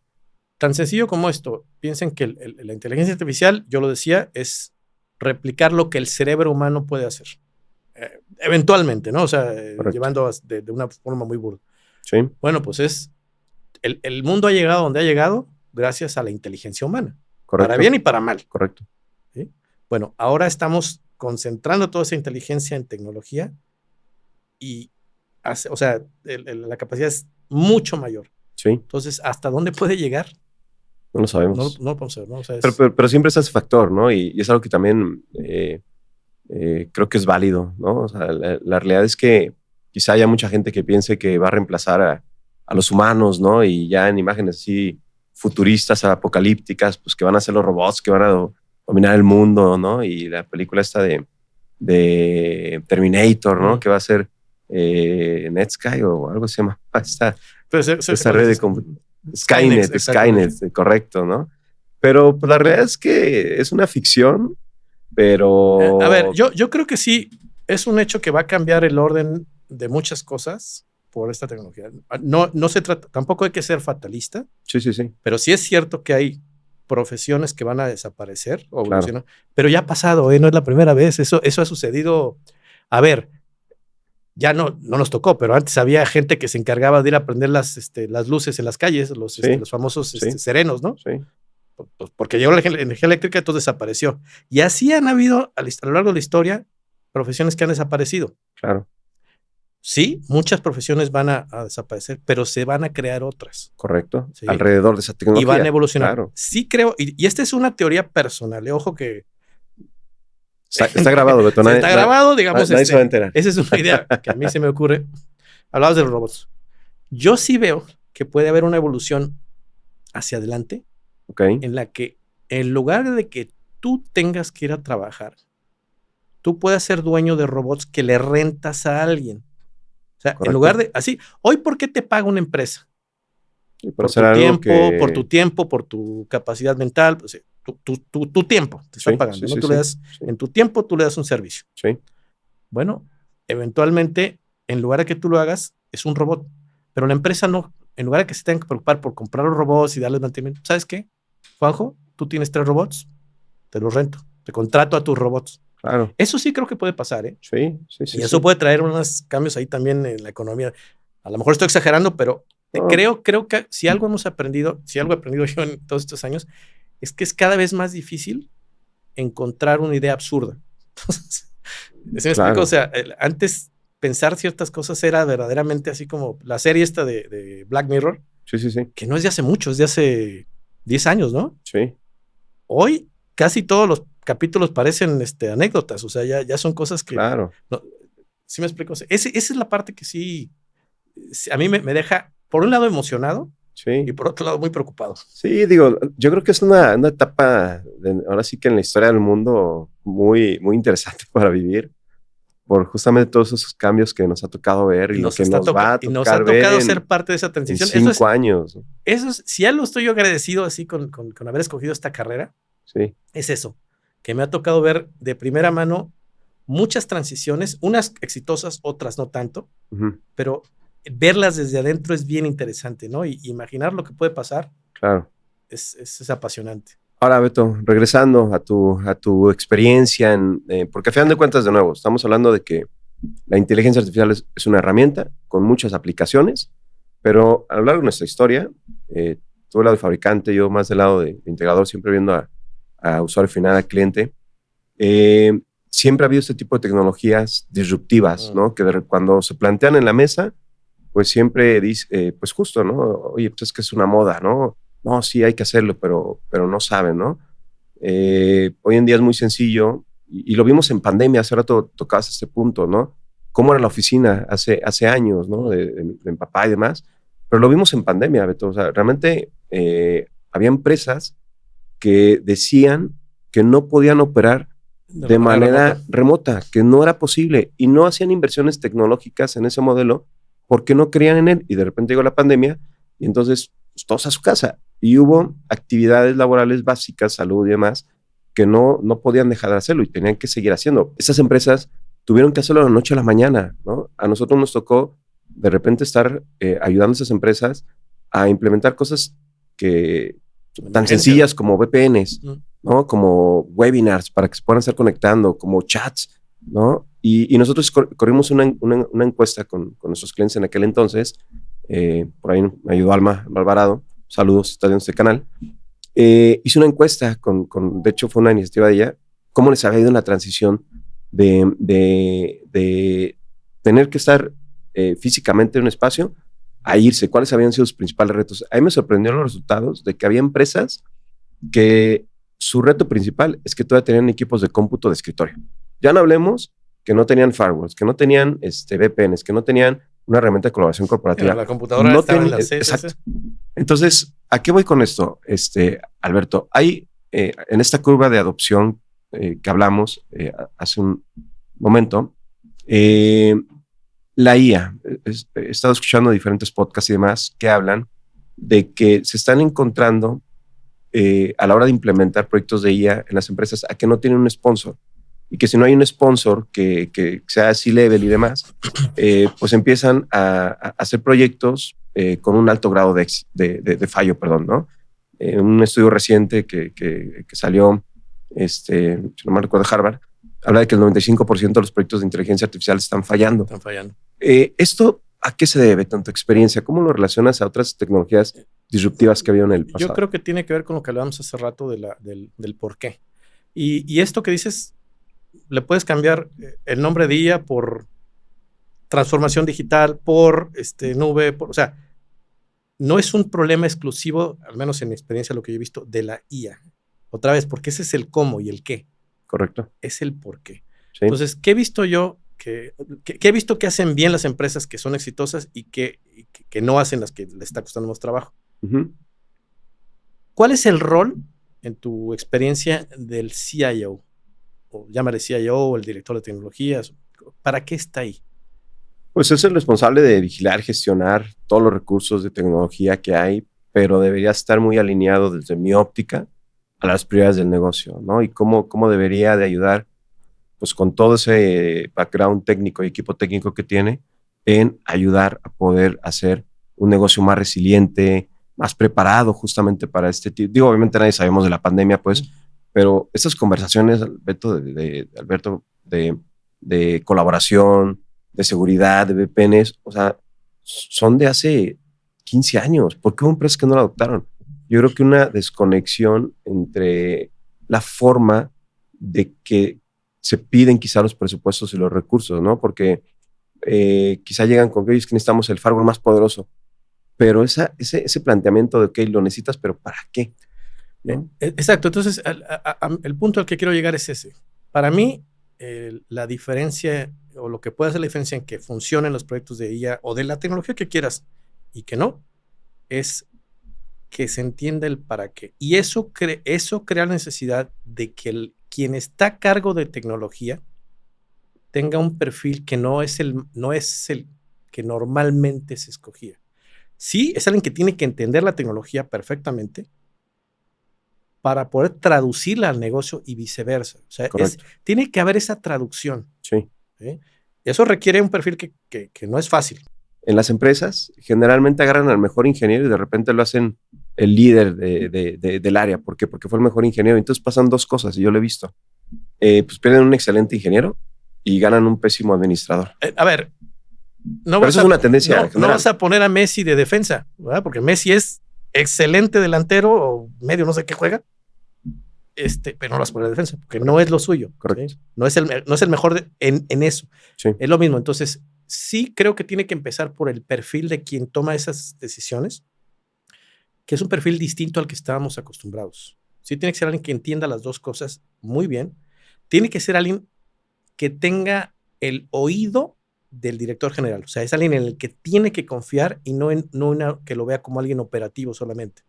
tan sencillo como esto. Piensen que la inteligencia artificial, yo lo decía, es replicar lo que el cerebro humano puede hacer. Eventualmente, ¿no? O sea, llevando de una forma muy burda. Sí. Bueno, pues el mundo ha llegado donde ha llegado gracias a la inteligencia humana. Correcto. Para bien y para mal. Correcto. ¿Sí? Bueno, ahora estamos concentrando toda esa inteligencia en tecnología y, o sea, la capacidad es mucho mayor. Sí. Entonces, ¿hasta dónde puede llegar? No lo sabemos. No lo podemos saber, ¿no? O sea, pero siempre está ese factor, ¿no? Y es algo que también creo que es válido, ¿no? O sea, la realidad es que quizá haya mucha gente que piense que va a reemplazar a los humanos, ¿no? Y ya en imágenes así futuristas, apocalípticas, pues que van a ser los robots, que van a dominar el mundo, ¿no? Y la película esta de Terminator, ¿no? Que va a ser Netsky o algo se llama. Esta red de Skynet, correcto, ¿no? Pero pues, la realidad es que es una ficción, pero... A ver, yo creo que sí, es un hecho que va a cambiar el orden de muchas cosas por esta tecnología. No se trata, tampoco hay que ser fatalista. Sí. Pero sí es cierto que hay profesiones que van a desaparecer o evolucionar, claro. Pero ya ha pasado, no es la primera vez, eso ha sucedido. A ver, ya no nos tocó, pero antes había gente que se encargaba de ir a prender las luces en las calles, los famosos serenos, ¿no? Sí. Pues porque llegó la energía eléctrica, entonces desapareció. Y así han habido a lo largo de la historia profesiones que han desaparecido. Claro. Sí, muchas profesiones van a desaparecer, pero se van a crear otras. Correcto. ¿Sí? Alrededor de esa tecnología. Y van a evolucionar. Claro. Sí creo, y esta es una teoría personal, ojo que... Está grabado, Beto. Está grabado, digamos. Nadie se va a enterar. Esa es una idea que a mí se me ocurre. Hablabas de los robots. Yo sí veo que puede haber una evolución hacia adelante, en la que en lugar de que tú tengas que ir a trabajar, tú puedas ser dueño de robots que le rentas a alguien. O sea, correcto. En lugar de así, hoy, ¿por qué te paga una empresa? Por tu tiempo, por tu capacidad mental, pues, tu tiempo te está pagando, ¿no? En tu tiempo tú le das un servicio. Sí. Bueno, eventualmente en lugar de que tú lo hagas, es un robot. Pero la empresa no. En lugar de que se tengan que preocupar por comprar los robots y darles mantenimiento, ¿sabes qué? Juanjo, tú tienes 3 robots, te los rento, te contrato a tus robots. Claro. Eso sí creo que puede pasar, ¿eh? Sí. Y eso puede traer unos cambios ahí también en la economía. A lo mejor estoy exagerando, pero creo que si algo hemos aprendido, si algo he aprendido yo en todos estos años, es que es cada vez más difícil encontrar una idea absurda. Entonces, ¿sí me explico? O sea, antes pensar ciertas cosas era verdaderamente así como la serie esta de Black Mirror. Sí. Que no es de hace mucho, es de hace 10 años, ¿no? Sí. Hoy casi todos los capítulos parecen anécdotas, o sea, ya son cosas que... Claro. No, ¿sí me explico? Esa es la parte que sí, a mí me deja, por un lado, emocionado, sí, y por otro lado, muy preocupado. Sí, digo, yo creo que es una etapa, ahora sí que en la historia del mundo, muy, muy interesante para vivir, por justamente todos esos cambios que nos ha tocado ver y lo que nos va a tocar ver. Y nos ha tocado ser parte de esa transición. En 5 años. Eso es, si algo estoy yo agradecido así con haber escogido esta carrera, sí, es eso, que me ha tocado ver de primera mano muchas transiciones, unas exitosas, otras no tanto, pero verlas desde adentro es bien interesante, ¿no? Y imaginar lo que puede pasar, claro, es apasionante. Ahora, Beto, regresando a tu experiencia, porque a final de cuentas, de nuevo, estamos hablando de que la inteligencia artificial es una herramienta con muchas aplicaciones, pero a lo largo de nuestra historia, tú del lado de fabricante, yo más del lado de integrador, siempre viendo a usuario final, al cliente, siempre ha habido este tipo de tecnologías disruptivas, ¿no? Que cuando se plantean en la mesa, pues siempre dice, pues justo, ¿no? Oye, pues es que es una moda, ¿no? No, sí hay que hacerlo, pero no saben, ¿no? Hoy en día es muy sencillo y lo vimos en pandemia, hace rato tocabas este punto, ¿no? Cómo era la oficina hace años, ¿no? De mi papá y demás, pero lo vimos en pandemia, Beto. O sea, realmente había empresas que decían que no podían operar de manera remota, que no era posible y no hacían inversiones tecnológicas en ese modelo porque no creían en él y de repente llegó la pandemia y entonces pues, todos a su casa y hubo actividades laborales básicas, salud y demás que no podían dejar de hacerlo y tenían que seguir haciendo. Esas empresas tuvieron que hacerlo de la noche a la mañana, ¿no? A nosotros nos tocó de repente estar ayudando a esas empresas a implementar cosas que tan sencillas como VPNs, ¿no? Como webinars para que se puedan estar conectando, como chats, ¿no? Y nosotros corrimos una encuesta con nuestros clientes en aquel entonces. Por ahí me ayudó Alma Alvarado. Saludos, está en este canal. Hice una encuesta de hecho fue una iniciativa de ella, cómo les había ido en la transición de tener que estar físicamente en un espacio a irse, cuáles habían sido sus principales retos. A mí me sorprendieron los resultados de que había empresas que su reto principal es que todavía tenían equipos de cómputo de escritorio. Ya no hablemos que no tenían firewalls, que no tenían VPNs, que no tenían una herramienta de colaboración corporativa. La computadora no estaba en la CSS. Exacto. Entonces, ¿a qué voy con esto, Alberto? Hay en esta curva de adopción que hablamos hace un momento, la IA. He estado escuchando diferentes podcasts y demás que hablan de que se están encontrando a la hora de implementar proyectos de IA en las empresas a que no tienen un sponsor. Y que si no hay un sponsor que sea C-level y demás, pues empiezan a hacer proyectos con un alto grado de fallo, ¿no? Un estudio reciente que salió, si no me recuerdo, de Harvard, habla de que el 95% de los proyectos de inteligencia artificial están fallando. ¿Esto a qué se debe, tanto experiencia? ¿Cómo lo relacionas a otras tecnologías disruptivas que había en el pasado? Yo creo que tiene que ver con lo que hablábamos hace rato del por qué. Y esto que dices, le puedes cambiar el nombre de IA por transformación digital, por nube, o sea, no es un problema exclusivo, al menos en mi experiencia, lo que yo he visto, de la IA. Otra vez, porque ese es el cómo y el qué. Correcto. Es el por qué. Sí. Entonces, ¿qué he visto yo? ¿Qué he visto que hacen bien las empresas que son exitosas y que no hacen las que les está costando más trabajo? ¿Cuál es el rol, en tu experiencia, del CIO? O llámale CIO o el director de tecnologías. ¿Para qué está ahí? Pues es el responsable de vigilar, gestionar todos los recursos de tecnología que hay, pero debería estar muy alineado desde mi óptica a las prioridades del negocio, ¿no? Y cómo debería de ayudar, pues con todo ese background técnico y equipo técnico que tiene, en ayudar a poder hacer un negocio más resiliente, más preparado justamente para este tipo. Digo, obviamente nadie sabemos de la pandemia, pues, pero estas conversaciones, Alberto, de colaboración, de seguridad, de VPNs, o sea, son de hace 15 años. ¿Por qué hubo empresas que no la adoptaron? Yo creo que una desconexión entre la forma de que se piden quizá los presupuestos y los recursos, ¿no? Porque quizá llegan con que hoy es que necesitamos el firewall más poderoso, pero ese planteamiento de, ok, lo necesitas, pero ¿para qué? ¿No? Exacto. Entonces, el punto al que quiero llegar es ese. Para mí, la diferencia o lo que puede hacer la diferencia en que funcionen los proyectos de IA o de la tecnología que quieras y que no, es que se entienda el para qué. Y eso crea la necesidad de que quien está a cargo de tecnología tenga un perfil que no es el que normalmente se escogía. Sí, es alguien que tiene que entender la tecnología perfectamente para poder traducirla al negocio y viceversa. O sea, tiene que haber esa traducción. Sí. ¿Sí? Eso requiere un perfil que no es fácil. En las empresas, generalmente agarran al mejor ingeniero y de repente lo hacen el líder del área. ¿Por qué? Porque fue el mejor ingeniero. Entonces pasan dos cosas, y yo lo he visto. Pues pierden un excelente ingeniero y ganan un pésimo administrador. A ver, pero eso es una tendencia. No vas a poner a Messi de defensa, ¿verdad? Porque Messi es excelente delantero o medio, no sé qué juega. Pero no lo vas a poner de defensa, porque no es lo suyo. Correcto. ¿Sí? No es el mejor en eso. Sí. Es lo mismo. Entonces, sí creo que tiene que empezar por el perfil de quien toma esas decisiones, que es un perfil distinto al que estábamos acostumbrados. Sí tiene que ser alguien que entienda las dos cosas muy bien. Tiene que ser alguien que tenga el oído del director general. O sea, es alguien en el que tiene que confiar y no que lo vea como alguien operativo solamente.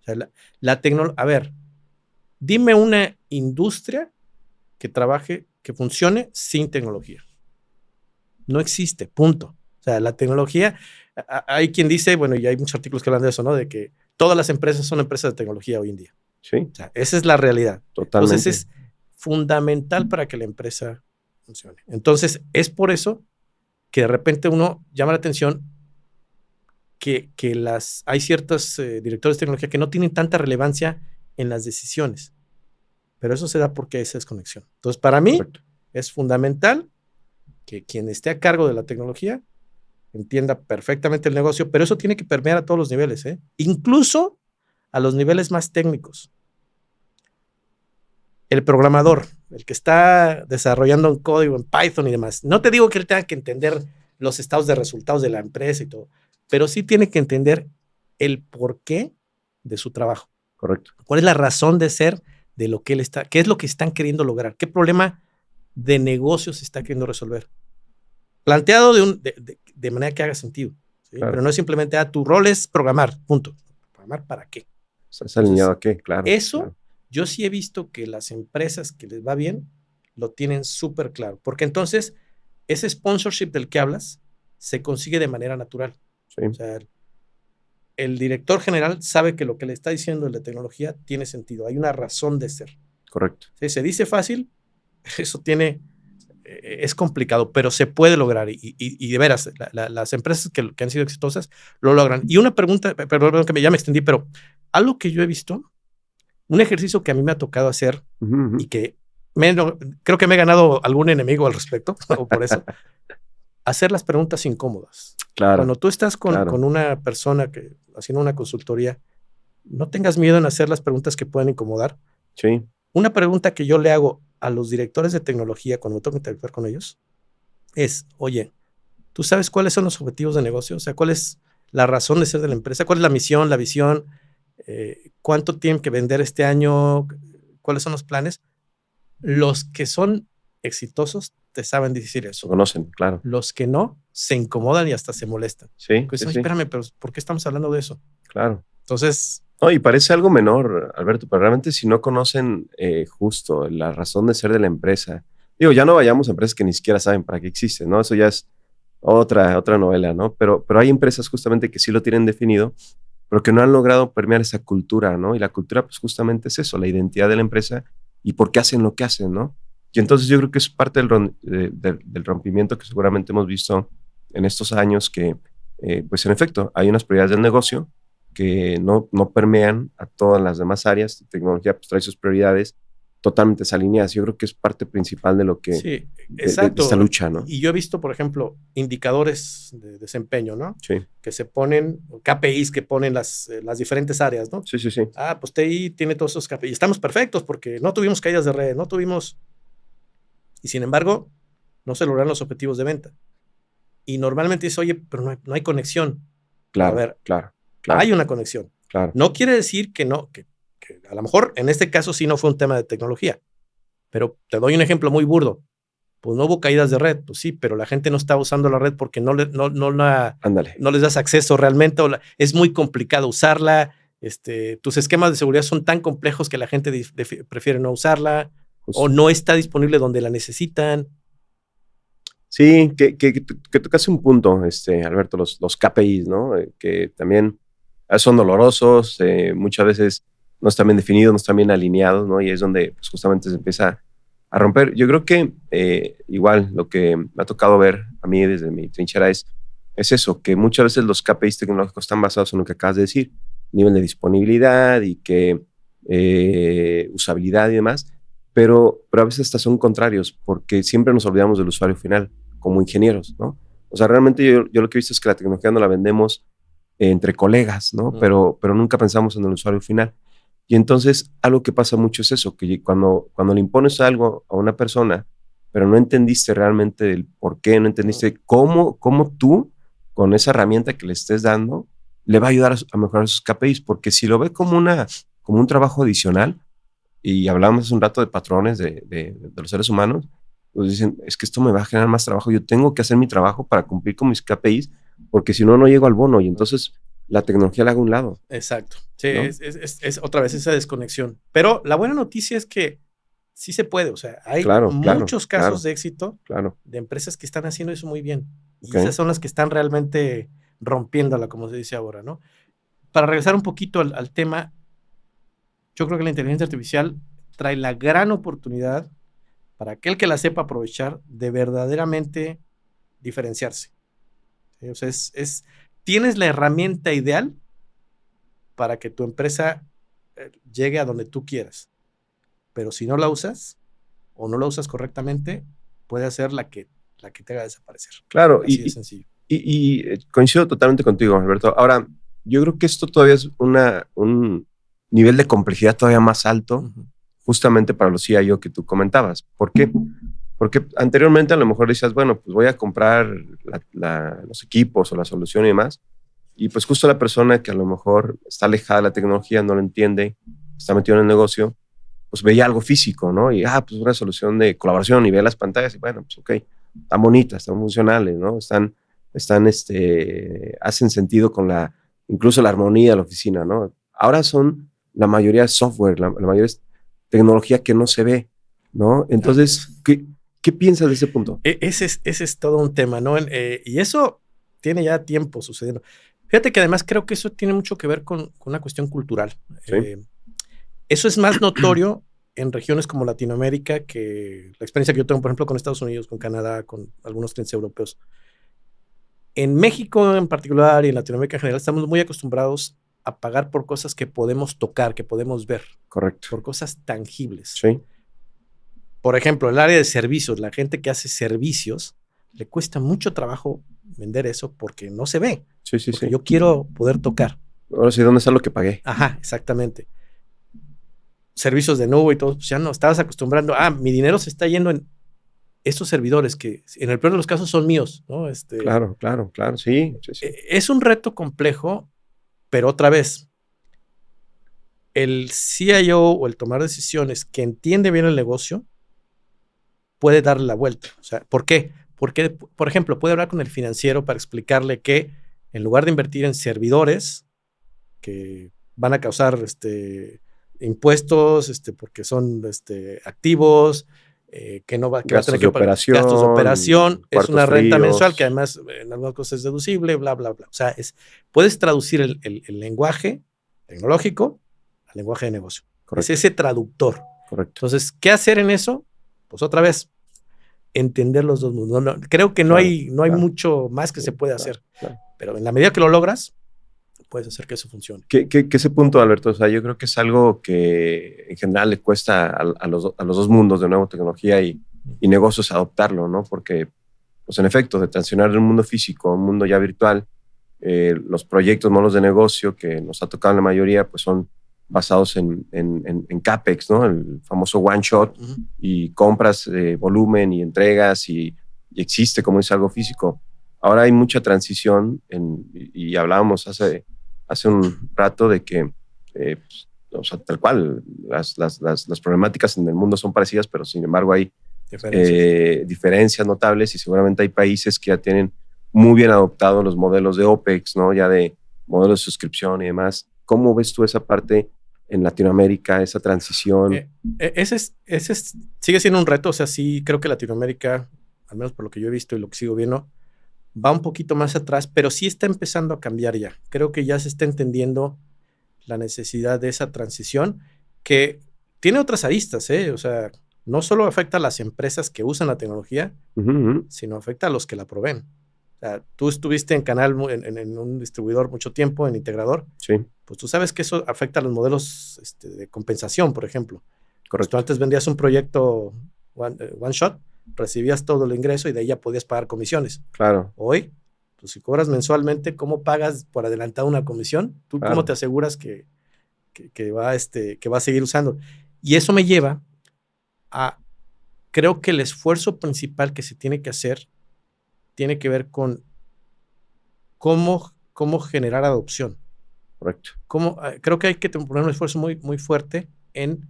O sea, la tecnología... A ver, dime una industria que trabaje, que funcione sin tecnología. No existe, punto. O sea, la tecnología, hay quien dice, bueno, y hay muchos artículos que hablan de eso, ¿no? De que todas las empresas son empresas de tecnología hoy en día. Sí. O sea, esa es la realidad. Totalmente. Entonces, es fundamental para que la empresa funcione. Entonces, es por eso que de repente uno llama la atención que hay ciertos directores de tecnología que no tienen tanta relevancia en las decisiones. Pero eso se da porque hay esa desconexión. Entonces, para mí, es fundamental que quien esté a cargo de la tecnología entienda perfectamente el negocio, pero eso tiene que permear a todos los niveles, incluso a los niveles más técnicos. El programador, el que está desarrollando un código en Python y demás, no te digo que él tenga que entender los estados de resultados de la empresa y todo, pero sí tiene que entender el porqué de su trabajo. Correcto. ¿Cuál es la razón de ser de lo que él está, qué es lo que están queriendo lograr? ¿Qué problema de negocio se está queriendo resolver? Planteado de manera que haga sentido. ¿Sí? Claro. Pero no es simplemente, tu rol es programar, punto. ¿Programar para qué? ¿Estás alineado a qué? Claro. Eso, claro. Yo sí he visto que las empresas que les va bien lo tienen súper claro. Porque entonces, ese sponsorship del que hablas se consigue de manera natural. Sí. O sea, el director general sabe que lo que le está diciendo el de tecnología tiene sentido. Hay una razón de ser. Correcto. ¿Sí? Se dice fácil, eso es complicado, pero se puede lograr. Y de veras, las empresas que han sido exitosas lo logran. Y una pregunta, perdón que ya me extendí, pero algo que yo he visto, un ejercicio que a mí me ha tocado hacer y que creo que me he ganado algún enemigo al respecto, o por eso, hacer las preguntas incómodas. Claro. Cuando tú estás con una persona haciendo una consultoría, no tengas miedo en hacer las preguntas que pueden incomodar. Sí. Una pregunta que yo le hago a los directores de tecnología cuando me toca interactuar con ellos es, oye, ¿tú sabes cuáles son los objetivos de negocio? O sea, ¿cuál es la razón de ser de la empresa? ¿Cuál es la misión, la visión? ¿Cuánto tienen que vender este año? ¿Cuáles son los planes? Los que son exitosos te saben decir eso. Lo conocen, claro. Los que no, se incomodan y hasta se molestan. Sí, pues, sí, oye, espérame, pero ¿por qué estamos hablando de eso? Claro. Entonces... No, y parece algo menor, Alberto, pero realmente si no conocen justo la razón de ser de la empresa, digo, ya no vayamos a empresas que ni siquiera saben para qué existen, ¿no? Eso ya es otra novela, ¿no? Pero hay empresas justamente que sí lo tienen definido, pero que no han logrado permear esa cultura, ¿no? Y la cultura, pues justamente es eso, la identidad de la empresa y por qué hacen lo que hacen, ¿no? Y entonces yo creo que es parte del rompimiento que seguramente hemos visto en estos años que, pues en efecto, hay unas prioridades del negocio que no permean a todas las demás áreas. Tecnología pues, trae sus prioridades totalmente desalineadas. Yo creo que es parte principal de lo que, Sí, de exacto. esta lucha, ¿no? Y yo he visto, por ejemplo, indicadores de desempeño, ¿no? Sí, Que se ponen, KPIs que ponen las diferentes áreas, ¿no? sí, sí, sí. Ah, pues TI tiene todos esos KPIs. Estamos perfectos porque no tuvimos caídas de red, no tuvimos... Y sin embargo, no se lograron los objetivos de venta. Y normalmente dice, oye, pero no hay conexión. Claro, A ver, claro. hay una conexión. Claro. No quiere decir que no, que a lo mejor en este caso sí no fue un tema de tecnología. Pero te doy un ejemplo muy burdo. Pues no hubo caídas de red, pues sí, pero la gente no está usando la red porque no les das acceso realmente, es muy complicado usarla, tus esquemas de seguridad son tan complejos que la gente prefiere no usarla, o no está disponible donde la necesitan. Sí, que tocas un punto, Alberto, los KPIs, ¿no? Que también son dolorosos, muchas veces no están bien definidos, no están bien alineados, ¿no? Y es donde pues, justamente se empieza a romper. Yo creo que igual lo que me ha tocado ver a mí desde mi trinchera es eso, que muchas veces los KPIs tecnológicos están basados en lo que acabas de decir, nivel de disponibilidad y que usabilidad y demás, pero a veces hasta son contrarios porque siempre nos olvidamos del usuario final como ingenieros, ¿no? O sea, realmente yo lo que he visto es que la tecnología no la vendemos entre colegas, ¿no? Pero nunca pensamos en el usuario final. Y entonces algo que pasa mucho es eso, que cuando le impones algo a una persona, pero no entendiste realmente el por qué, no entendiste cómo tú, con esa herramienta que le estés dando, le va a ayudar a mejorar sus KPIs, porque si lo ve como un trabajo adicional, y hablamos hace un rato de patrones de los seres humanos, pues dicen, es que esto me va a generar más trabajo, yo tengo que hacer mi trabajo para cumplir con mis KPIs, porque si no, no llego al bono, y entonces la tecnología la hago a un lado. Exacto. Sí, ¿no? es otra vez esa desconexión. Pero la buena noticia es que sí se puede. O sea, hay muchos casos de éxito de empresas que están haciendo eso muy bien. Y esas son las que están realmente rompiéndola, como se dice ahora, ¿no? Para regresar un poquito al tema, yo creo que la inteligencia artificial trae la gran oportunidad para aquel que la sepa aprovechar de verdaderamente diferenciarse. ¿Sí? O sea, tienes la herramienta ideal para que tu empresa llegue a donde tú quieras. Pero si no la usas o no la usas correctamente, puede ser la que te haga desaparecer. Claro, así de sencillo. Y coincido totalmente contigo, Alberto. Ahora, yo creo que esto todavía es un nivel de complejidad todavía más alto, justamente para los CIO que tú comentabas. ¿Por qué? Porque anteriormente a lo mejor decías, bueno, pues voy a comprar los equipos o la solución y demás, y pues justo la persona que a lo mejor está alejada de la tecnología, no lo entiende, está metido en el negocio, pues veía algo físico, ¿no? Y, pues una solución de colaboración y ve las pantallas y bueno, pues ok, están bonitas, están funcionales, ¿no? Hacen sentido con incluso la armonía de la oficina, ¿no? Ahora la mayoría es software, la mayoría es tecnología que no se ve, ¿no? Entonces, ¿qué piensas de ese punto? Ese es todo un tema, ¿no? Y eso tiene ya tiempo sucediendo. Fíjate que además creo que eso tiene mucho que ver con una cuestión cultural. ¿Sí? Eso es más notorio en regiones como Latinoamérica que la experiencia que yo tengo, por ejemplo, con Estados Unidos, con Canadá, con algunos clientes europeos. En México en particular y en Latinoamérica en general estamos muy acostumbrados a pagar por cosas que podemos tocar, que podemos ver. Correcto. Por cosas tangibles. Sí. Por ejemplo, el área de servicios, la gente que hace servicios, le cuesta mucho trabajo vender eso porque no se ve. Sí. Yo quiero poder tocar. Ahora sí, ¿dónde está lo que pagué? Ajá, exactamente. Servicios de nube y todo, pues ya no, estabas acostumbrando, mi dinero se está yendo en estos servidores que en el peor de los casos son míos, ¿no? Claro, sí. Es un reto complejo, pero otra vez, el CIO o el tomar decisiones que entiende bien el negocio puede darle la vuelta. O sea, ¿por qué? Porque, por ejemplo, puede hablar con el financiero para explicarle que en lugar de invertir en servidores que van a causar impuestos, porque son activos, que no va, que gastos va a tener que pagar gastos de operación, es una renta mensual que además en algunas cosas es deducible, bla, bla, bla. O sea, puedes traducir el lenguaje tecnológico al lenguaje de negocio. Correcto. Es ese traductor. Correcto. Entonces, ¿qué hacer en eso? Pues otra vez, entender los dos mundos. Creo que no hay mucho más que se puede hacer. Pero en la medida que lo logras, puedes hacer que eso funcione. Que ese punto, Alberto, o sea, yo creo que es algo que en general le cuesta a los dos mundos de nuevo, tecnología y negocios, adoptarlo, ¿no? Porque, pues en efecto, de transicionar de un mundo físico a un mundo ya virtual, los proyectos, modelos de negocio que nos ha tocado en la mayoría, pues son basados en CAPEX, ¿no? El famoso one shot, y compras volumen y entregas y existe, como dice, algo físico. Ahora hay mucha transición y hablábamos hace un rato de que, pues, o sea, tal cual, las problemáticas en el mundo son parecidas, pero sin embargo hay diferencias notables, y seguramente hay países que ya tienen muy bien adoptados los modelos de OPEX, ¿no? Ya de modelos de suscripción y demás. ¿Cómo ves tú esa parte en Latinoamérica, esa transición? Ese sigue siendo un reto. O sea, sí creo que Latinoamérica, al menos por lo que yo he visto y lo que sigo viendo, va un poquito más atrás, pero sí está empezando a cambiar ya. Creo que ya se está entendiendo la necesidad de esa transición, que tiene otras aristas, ¿eh? O sea, no solo afecta a las empresas que usan la tecnología, sino afecta a los que la proveen. O sea, tú estuviste en canal, en un distribuidor mucho tiempo, en integrador. Sí. Pues tú sabes que eso afecta a los modelos de compensación, por ejemplo. Correcto. Tú antes vendías un proyecto one shot, recibías todo el ingreso y de ahí ya podías pagar comisiones. Claro. Hoy, pues si cobras mensualmente, ¿cómo pagas por adelantado una comisión? ¿Tú cómo te aseguras que va a seguir usando? Y eso me lleva a, creo que el esfuerzo principal que se tiene que hacer tiene que ver con cómo generar adopción. Correcto. Creo que hay que poner un esfuerzo muy, muy fuerte en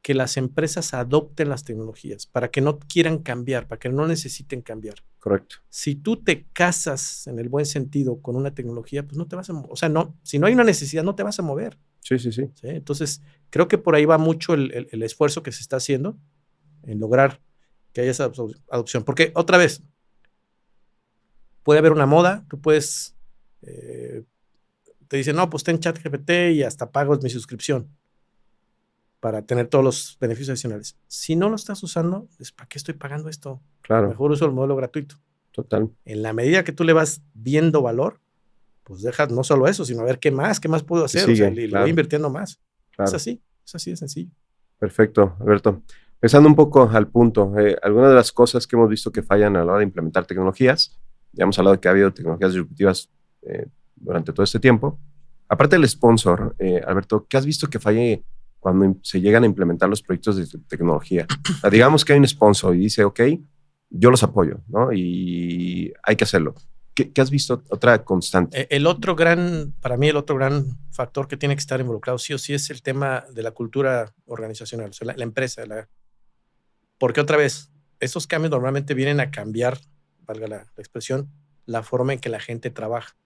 que las empresas adopten las tecnologías, para que no quieran cambiar, para que no necesiten cambiar. Correcto. Si tú te casas en el buen sentido con una tecnología, pues no te vas a mover. O sea, no, si no hay una necesidad, no te vas a mover. Sí. ¿Sí? Entonces, creo que por ahí va mucho el esfuerzo que se está haciendo en lograr que haya esa adopción. Porque, otra vez, puede haber una moda, tú puedes, te dicen, no, pues ten ChatGPT y hasta pago mi suscripción para tener todos los beneficios adicionales. Si no lo estás usando, ¿para qué estoy pagando esto? Claro. Mejor uso el modelo gratuito. Total. En la medida que tú le vas viendo valor, pues dejas no solo eso, sino a ver qué más puedo hacer. Sigue, o sea, le voy invirtiendo más. Claro. Es así de sencillo. Perfecto, Alberto. Pensando un poco al punto, algunas de las cosas que hemos visto que fallan a la hora de implementar tecnologías, ya hemos hablado de que ha habido tecnologías disruptivas durante todo este tiempo. Aparte del sponsor, Alberto, ¿qué has visto que falle cuando se llegan a implementar los proyectos de tecnología? O sea, digamos que hay un sponsor y dice, ok, yo los apoyo, ¿no? Y hay que hacerlo. ¿Qué has visto otra constante? Para mí el otro gran factor que tiene que estar involucrado sí o sí es el tema de la cultura organizacional, o sea, la empresa. Porque otra vez, esos cambios normalmente vienen a cambiar, valga la expresión, la forma en que la gente trabaja.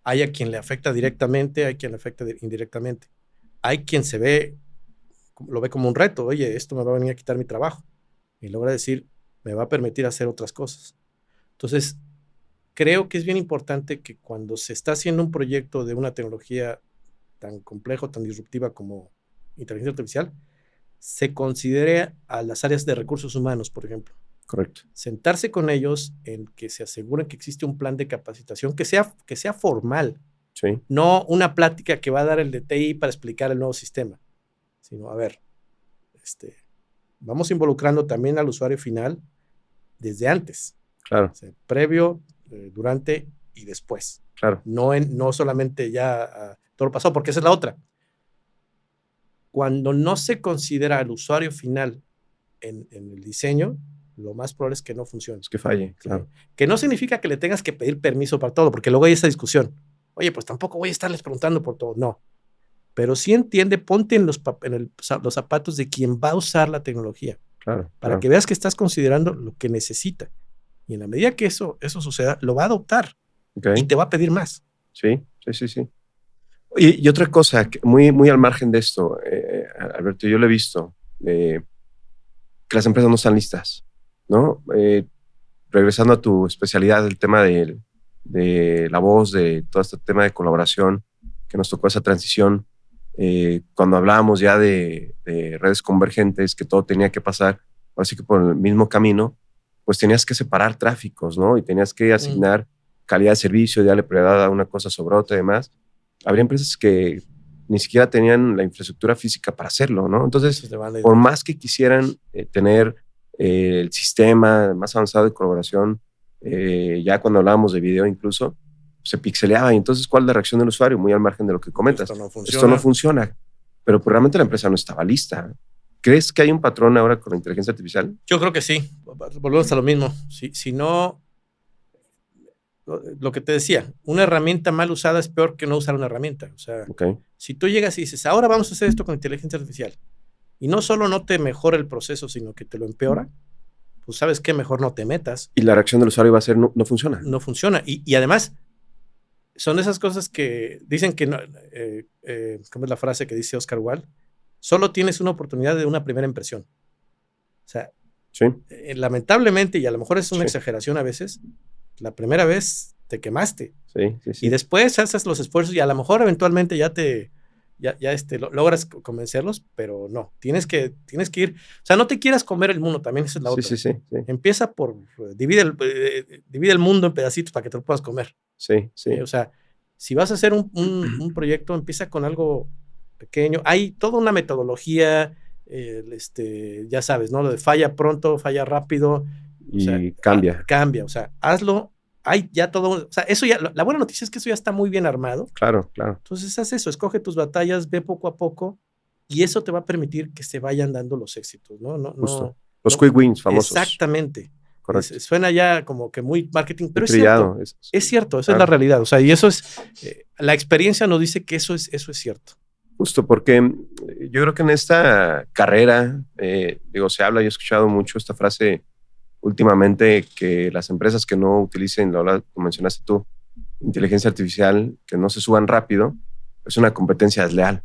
Hay a quien le afecta directamente, hay quien le afecta indirectamente. Hay quien lo ve como un reto. Oye, esto me va a venir a quitar mi trabajo. Y logra decir, me va a permitir hacer otras cosas. Entonces, creo que es bien importante que cuando se está haciendo un proyecto de una tecnología tan complejo, tan disruptiva como inteligencia artificial, se considere a las áreas de recursos humanos, por ejemplo. Correcto. Sentarse con ellos en que se aseguren que existe un plan de capacitación que sea formal. Sí. No una plática que va a dar el de TI para explicar el nuevo sistema, sino, a ver, vamos involucrando también al usuario final desde antes. Claro. O sea, previo, durante y después. Claro. No solamente ya todo lo pasado, porque esa es la otra. Cuando no se considera al usuario final en el diseño, lo más probable es que no funcione. Es que falle, claro. ¿Sí? Que no significa que le tengas que pedir permiso para todo, porque luego hay esa discusión. Oye, pues tampoco voy a estarles preguntando por todo. No. Pero sí entiende, ponte en los zapatos de quien va a usar la tecnología. Claro. Para que veas que estás considerando lo que necesita. Y en la medida que eso suceda, lo va a adoptar. Okay. Y te va a pedir más. Sí. Y otra cosa, muy, muy al margen de esto, Alberto, yo lo he visto, que las empresas no están listas, ¿no? Regresando a tu especialidad, el tema de la voz, de todo este tema de colaboración, que nos tocó esa transición, cuando hablábamos ya de redes convergentes, que todo tenía que pasar, así que por el mismo camino, pues tenías que separar tráficos, ¿no? Y tenías que asignar calidad de servicio, darle prioridad a una cosa sobre otra y demás. Habría empresas que ni siquiera tenían la infraestructura física para hacerlo, ¿no? Entonces, por más que quisieran tener el sistema más avanzado de colaboración, ya cuando hablábamos de video incluso, se pixeleaba. Y entonces, ¿cuál es la reacción del usuario? Muy al margen de lo que comentas. Esto no funciona. Pero pues, realmente la empresa no estaba lista. ¿Crees que hay un patrón ahora con la inteligencia artificial? Yo creo que sí. Volvemos a lo mismo. Si no, lo que te decía, una herramienta mal usada es peor que no usar una herramienta. O sea, si tú llegas y dices, ahora vamos a hacer esto con inteligencia artificial, y no solo no te mejora el proceso, sino que te lo empeora, pues ¿sabes qué? Mejor no te metas. Y la reacción del usuario va a ser, no funciona. No funciona. Y además, son de esas cosas que dicen que no, ¿cómo es la frase que dice Oscar Wilde? Solo tienes una oportunidad de una primera impresión. O sea, lamentablemente, y a lo mejor es una exageración a veces, la primera vez te quemaste. Y después haces los esfuerzos y a lo mejor eventualmente ya logras convencerlos, pero no. Tienes que ir. O sea, no te quieras comer el mundo, también esa es la otra. Empieza por divide el mundo en pedacitos para que te lo puedas comer. O sea, si vas a hacer un proyecto, empieza con algo pequeño. Hay toda una metodología, ya sabes, ¿no? Lo de falla pronto, falla rápido. Y cambia. Cambia, o sea, hazlo. Hay ya todo, o sea, eso ya, la buena noticia es que eso ya está muy bien armado. Claro. Entonces haz eso, escoge tus batallas, ve poco a poco y eso te va a permitir que se vayan dando los éxitos, ¿no? Los quick wins famosos. Exactamente. Correcto. Suena ya como que muy marketing, pero es cierto. Es cierto, esa es la realidad. O sea, y eso es, la experiencia nos dice que eso es cierto. Justo, porque yo creo que en esta carrera, se habla, yo he escuchado mucho esta frase últimamente, que las empresas que no utilicen, como mencionaste tú, inteligencia artificial, que no se suban rápido, es una competencia desleal.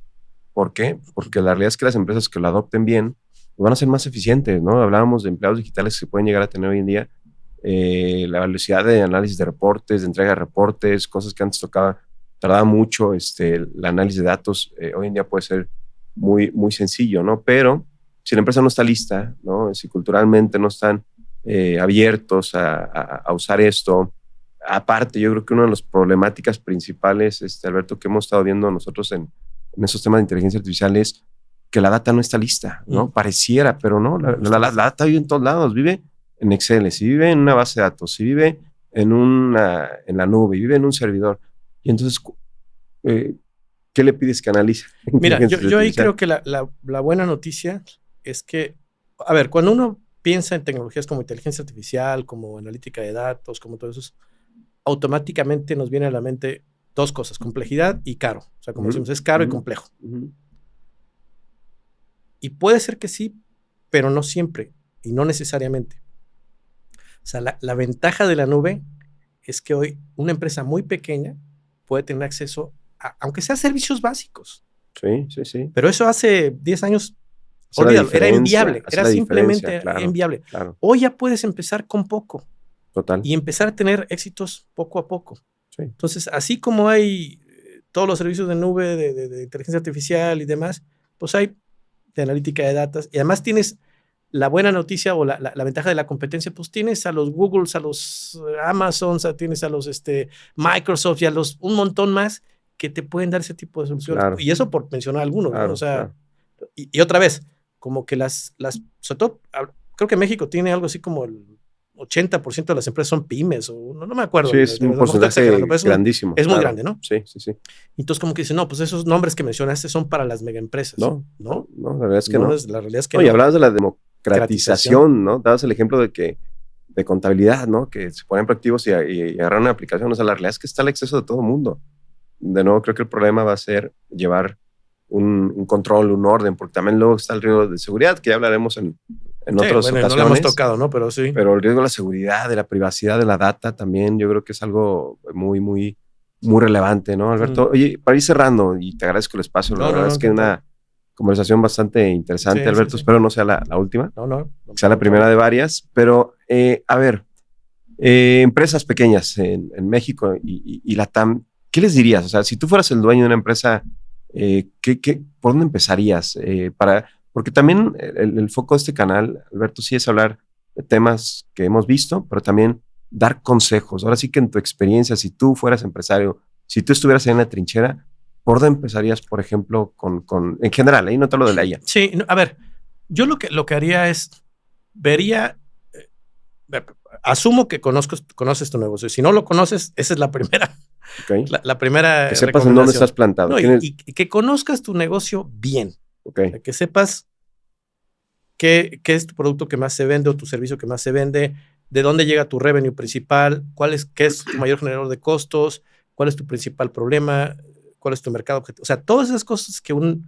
¿Por qué? Porque la realidad es que las empresas que lo adopten bien van a ser más eficientes, ¿no? Hablábamos de empleados digitales que se pueden llegar a tener hoy en día, la velocidad de análisis de reportes, de entrega de reportes, cosas que antes tardaba mucho, el análisis de datos hoy en día puede ser muy, muy sencillo, ¿no? Pero si la empresa no está lista, ¿no? Si culturalmente no están abiertos a usar esto, aparte, yo creo que una de las problemáticas principales, Alberto, que hemos estado viendo nosotros en esos temas de inteligencia artificial es que la data no está lista, ¿no? Pareciera, pero no, la data vive en todos lados, vive en Excel, si vive en una base de datos, si vive en la nube, vive en un servidor. Y entonces, ¿qué le pides que analice? Mira, yo ahí creo que la buena noticia es que, a ver, cuando uno piensa en tecnologías como inteligencia artificial, como analítica de datos, como todo eso, automáticamente nos viene a la mente dos cosas, complejidad y caro. O sea, como decimos, es caro y complejo. Y puede ser que sí, pero no siempre y no necesariamente. O sea, la ventaja de la nube es que hoy una empresa muy pequeña puede tener acceso a, aunque sea servicios básicos. Sí. Pero eso hace 10 años, olvídalo, era inviable, era simplemente inviable. Claro. Hoy ya puedes empezar con poco. Total. Y empezar a tener éxitos poco a poco. Sí. Entonces, así como hay todos los servicios de nube, de inteligencia artificial y demás, pues hay de analítica de datos. Y además tienes la buena noticia o la ventaja de la competencia, pues tienes a los Googles, a los Amazons, tienes a los Microsoft y a un montón más que te pueden dar ese tipo de soluciones. Claro. Y eso por mencionar algunos, claro, ¿no? O sea, claro. y otra vez, como que sobre todo, creo que México tiene algo así como el 80% de las empresas son pymes, o no me acuerdo. Sí, es un porcentaje grandísimo. Es muy grande, ¿no? Sí. Entonces, como que dicen, no, pues esos nombres que mencionaste son para las megaempresas. No, la realidad es que no. La realidad es que no. Y hablabas de la democratización, ¿no? Dabas el ejemplo de contabilidad, ¿no? Que se ponen proactivos y agarran una aplicación. O sea, la realidad es que está el acceso de todo el mundo. De nuevo, creo que el problema va a ser llevar un control, un orden, porque también luego está el riesgo de seguridad, que ya hablaremos en otras ocasiones. No lo hemos tocado, ¿no? Pero sí. Pero el riesgo de la seguridad, de la privacidad de la data también, yo creo que es algo muy, muy, muy relevante, ¿no, Alberto? Oye, para ir cerrando, y te agradezco el espacio, la verdad es que una conversación bastante interesante, sí, Alberto. Sí. Espero no sea la última. No. Que sea la primera de varias. Pero, a ver, empresas pequeñas en México y LATAM, ¿qué les dirías? O sea, si tú fueras el dueño de una empresa, ¿por dónde empezarías? Porque también el foco de este canal, Alberto, sí es hablar temas que hemos visto, pero también dar consejos. Ahora sí que en tu experiencia, si tú fueras empresario, si tú estuvieras en la trinchera, ¿por dónde empezarías, por ejemplo, en general? Ahí no te hablo de la IA. Sí, a ver, yo lo que haría es, vería, asumo que conoces tu negocio. Si no lo conoces, esa es la primera. Okay. La primera que sepas en dónde estás plantado. No, y que conozcas tu negocio bien. Okay. O sea, que sepas qué es tu producto que más se vende o tu servicio que más se vende, de dónde llega tu revenue principal, qué es tu mayor generador de costos, cuál es tu principal problema, cuál es tu mercado objetivo. O sea, todas esas cosas que un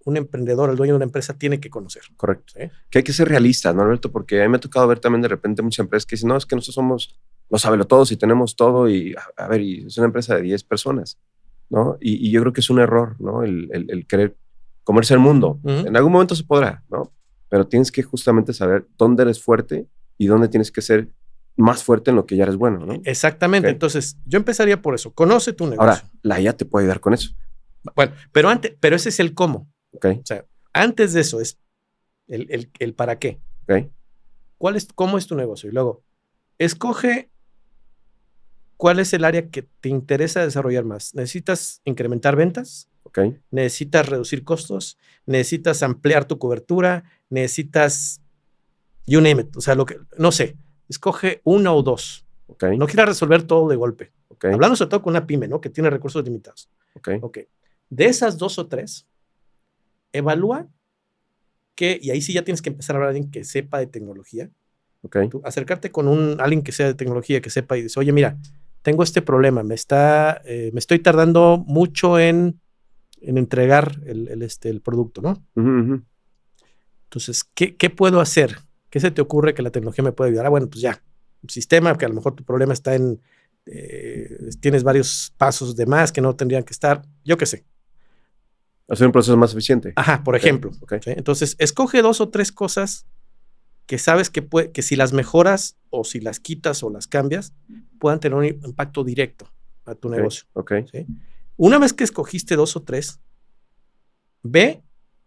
emprendedor, el dueño de una empresa, tiene que conocer. Correcto. ¿Sí? Que hay que ser realistas, ¿no, Alberto? Porque a mí me ha tocado ver también de repente muchas empresas que dicen, no, es que nosotros somos los sabelotodos y tenemos todo y, a ver, y es una empresa de 10 personas, ¿no? Y yo creo que es un error, ¿no? El querer comerse el mundo. Uh-huh. En algún momento se podrá, ¿no? Pero tienes que justamente saber dónde eres fuerte y dónde tienes que ser más fuerte en lo que ya eres bueno, ¿no? Exactamente. Okay. Entonces, yo empezaría por eso. Conoce tu negocio. Ahora, la IA te puede ayudar con eso. Bueno, pero ese es el cómo. Okay. O sea, antes de eso es el para qué. Okay. ¿Cómo es tu negocio? Y luego, escoge cuál es el área que te interesa desarrollar más. ¿Necesitas incrementar ventas? Okay. ¿Necesitas reducir costos? ¿Necesitas ampliar tu cobertura? ¿Necesitas you name it? O sea, no sé. Escoge una o dos. Okay. No quieras resolver todo de golpe. Okay. Hablando sobre todo con una pyme, ¿no? Que tiene recursos limitados. Okay. Okay. De esas 2 o 3, evalúa y ahí sí ya tienes que empezar a hablar a alguien que sepa de tecnología. Okay. Tú acercarte con alguien que sea de tecnología, que sepa y dice, oye, mira, tengo este problema, me estoy tardando mucho en entregar el producto, ¿no? Uh-huh. Entonces, ¿qué puedo hacer? ¿Qué se te ocurre que la tecnología me puede ayudar? Bueno, pues ya, un sistema que a lo mejor tu problema está tienes varios pasos de más que no tendrían que estar, yo qué sé. Hacer un proceso más eficiente. Ajá, por ejemplo. Okay. ¿Sí? Entonces, escoge 2 o 3 cosas que sabes que si las mejoras o si las quitas o las cambias, puedan tener un impacto directo a tu negocio. Okay. ¿Sí? Una vez que escogiste 2 o 3, ve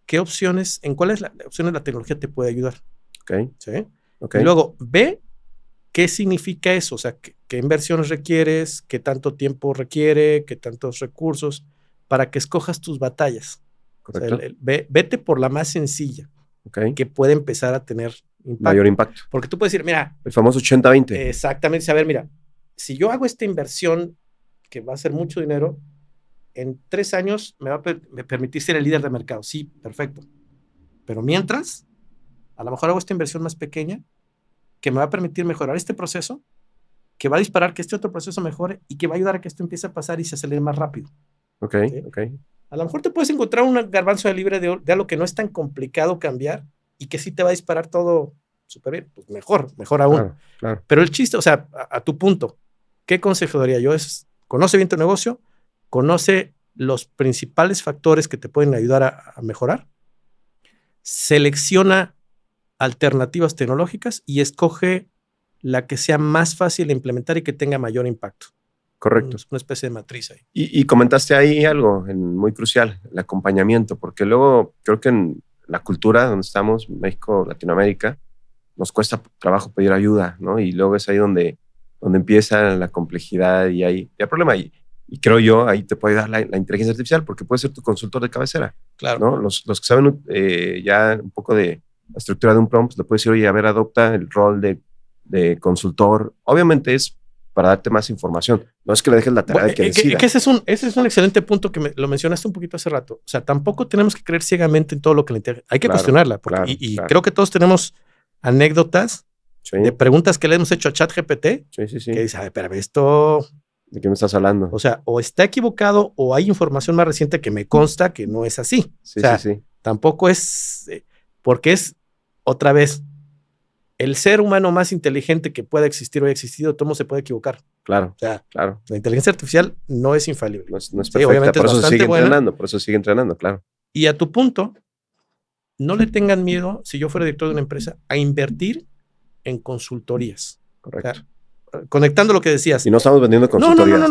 qué opciones, en cuáles opciones la tecnología te puede ayudar. Okay. ¿Sí? Okay. Y luego, ve qué significa eso, o sea, qué inversiones requieres, qué tanto tiempo requiere, qué tantos recursos, para que escojas tus batallas. Correcto. O sea, vete por la más sencilla, okay, que puede empezar a tener impacto. Mayor impacto. Porque tú puedes decir, mira. El famoso 80-20. Exactamente. A ver, mira, si yo hago esta inversión que va a ser mucho dinero, en 3 años me va a permitir ser el líder de mercado. Sí, perfecto. Pero mientras, a lo mejor hago esta inversión más pequeña que me va a permitir mejorar este proceso, que va a disparar que este otro proceso mejore y que va a ayudar a que esto empiece a pasar y se acelere más rápido. Ok, ¿sí? Ok. A lo mejor te puedes encontrar un garbanzo de libre de algo que no es tan complicado cambiar y que sí te va a disparar todo súper bien. Pues mejor aún. Claro, claro. Pero el chiste, o sea, a tu punto, ¿qué consejo daría yo? Conoce bien tu negocio, conoce los principales factores que te pueden ayudar a mejorar, selecciona alternativas tecnológicas y escoge la que sea más fácil de implementar y que tenga mayor impacto. Correcto. Una especie de matriz ahí. Y comentaste ahí algo muy crucial, el acompañamiento, porque luego creo que en la cultura donde estamos, México, Latinoamérica, nos cuesta trabajo pedir ayuda, ¿no? Y luego es ahí donde empieza la complejidad y hay problema. Y creo yo, ahí te puede dar la inteligencia artificial, porque puede ser tu consultor de cabecera. Claro. ¿No? Los que saben ya un poco de la estructura de un prompt, le puedes decir, oye, a ver, adopta el rol de consultor. Obviamente es para darte más información. No es que le dejes la tarea de que decida. Que ese es un excelente punto que lo mencionaste un poquito hace rato. O sea, tampoco tenemos que creer ciegamente en todo lo que le interesa. Hay que cuestionarla. Porque, claro. Creo que todos tenemos anécdotas de preguntas que le hemos hecho a ChatGPT. Sí. Que dice, a ver, pero esto... ¿De qué me estás hablando? O sea, o está equivocado o hay información más reciente que me consta que no es así. Sí, o sea, sí. Tampoco es... porque es, otra vez, el ser humano más inteligente que pueda existir o haya existido, todo se puede equivocar. Claro, o sea, claro. La inteligencia artificial no es infalible. No es perfecta, obviamente por eso se sigue entrenando, claro. Y a tu punto, no le tengan miedo, si yo fuera director de una empresa, a invertir en consultorías. Correcto. O sea, conectando lo que decías. Y no estamos vendiendo consultorías.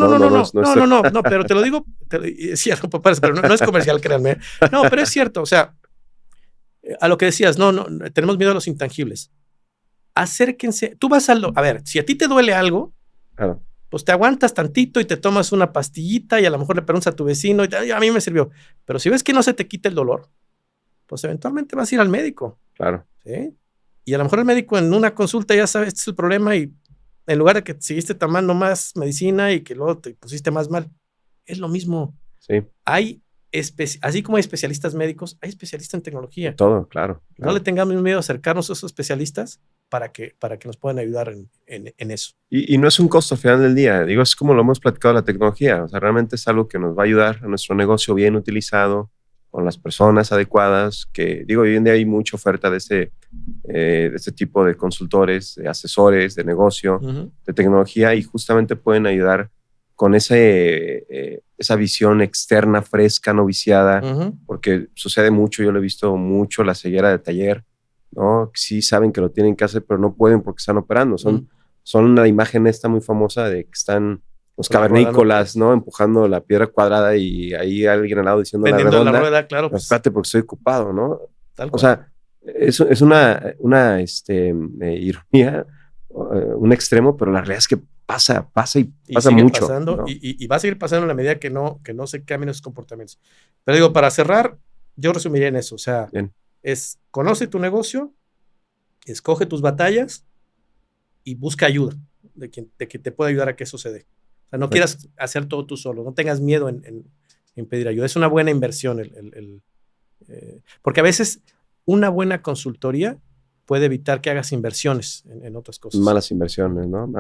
No, pero te lo digo, es cierto, papás, pero no es comercial, créanme. No, pero es cierto, o sea, a lo que decías, no, tenemos miedo a los intangibles. acérquense. Tú vas a ver, si a ti te duele algo, Claro. pues te aguantas tantito y te tomas una pastillita y a lo mejor le preguntas a tu vecino y a mí me sirvió. Pero si ves que no se te quita el dolor, pues eventualmente vas a ir al médico. Claro. ¿Sí? Y a lo mejor el médico en una consulta ya sabe, este es el problema y en lugar de que seguiste tomando más medicina y que luego te pusiste más mal, es lo mismo. Sí. Así como hay especialistas médicos, hay especialistas en tecnología. Todo, claro. No le tengamos miedo a acercarnos a esos especialistas para que nos puedan ayudar en eso. Y no es un costo al final del día. Digo, es como lo hemos platicado la tecnología. O sea, realmente es algo que nos va a ayudar a nuestro negocio bien utilizado, con las personas adecuadas, que digo, hoy en día hay mucha oferta de este tipo de consultores, de asesores, de negocio, de tecnología, y justamente pueden ayudar con esa visión externa, fresca, no viciada, porque sucede mucho, yo lo he visto mucho, la ceguera de taller, ¿no? Sí saben que lo tienen que hacer, pero no pueden porque están operando. Son la imagen esta muy famosa de que están los cavernícolas, ¿no? Empujando la piedra cuadrada y ahí alguien al lado diciendo vendiendo la rueda, claro. Pues, espérate porque estoy ocupado, ¿no? O sea, es una ironía, un extremo, pero la realidad es que pasa mucho. Pasando, ¿no? y va a seguir pasando en la medida que no se cambien esos comportamientos. Pero digo, para cerrar, yo resumiría en eso. O sea, conoce tu negocio, escoge tus batallas y busca ayuda de quien te pueda ayudar a que eso se dé. O sea, no quieras hacer todo tú solo, no tengas miedo en pedir ayuda. Es una buena inversión porque a veces una buena consultoría puede evitar que hagas inversiones en otras cosas. Malas inversiones, ¿no?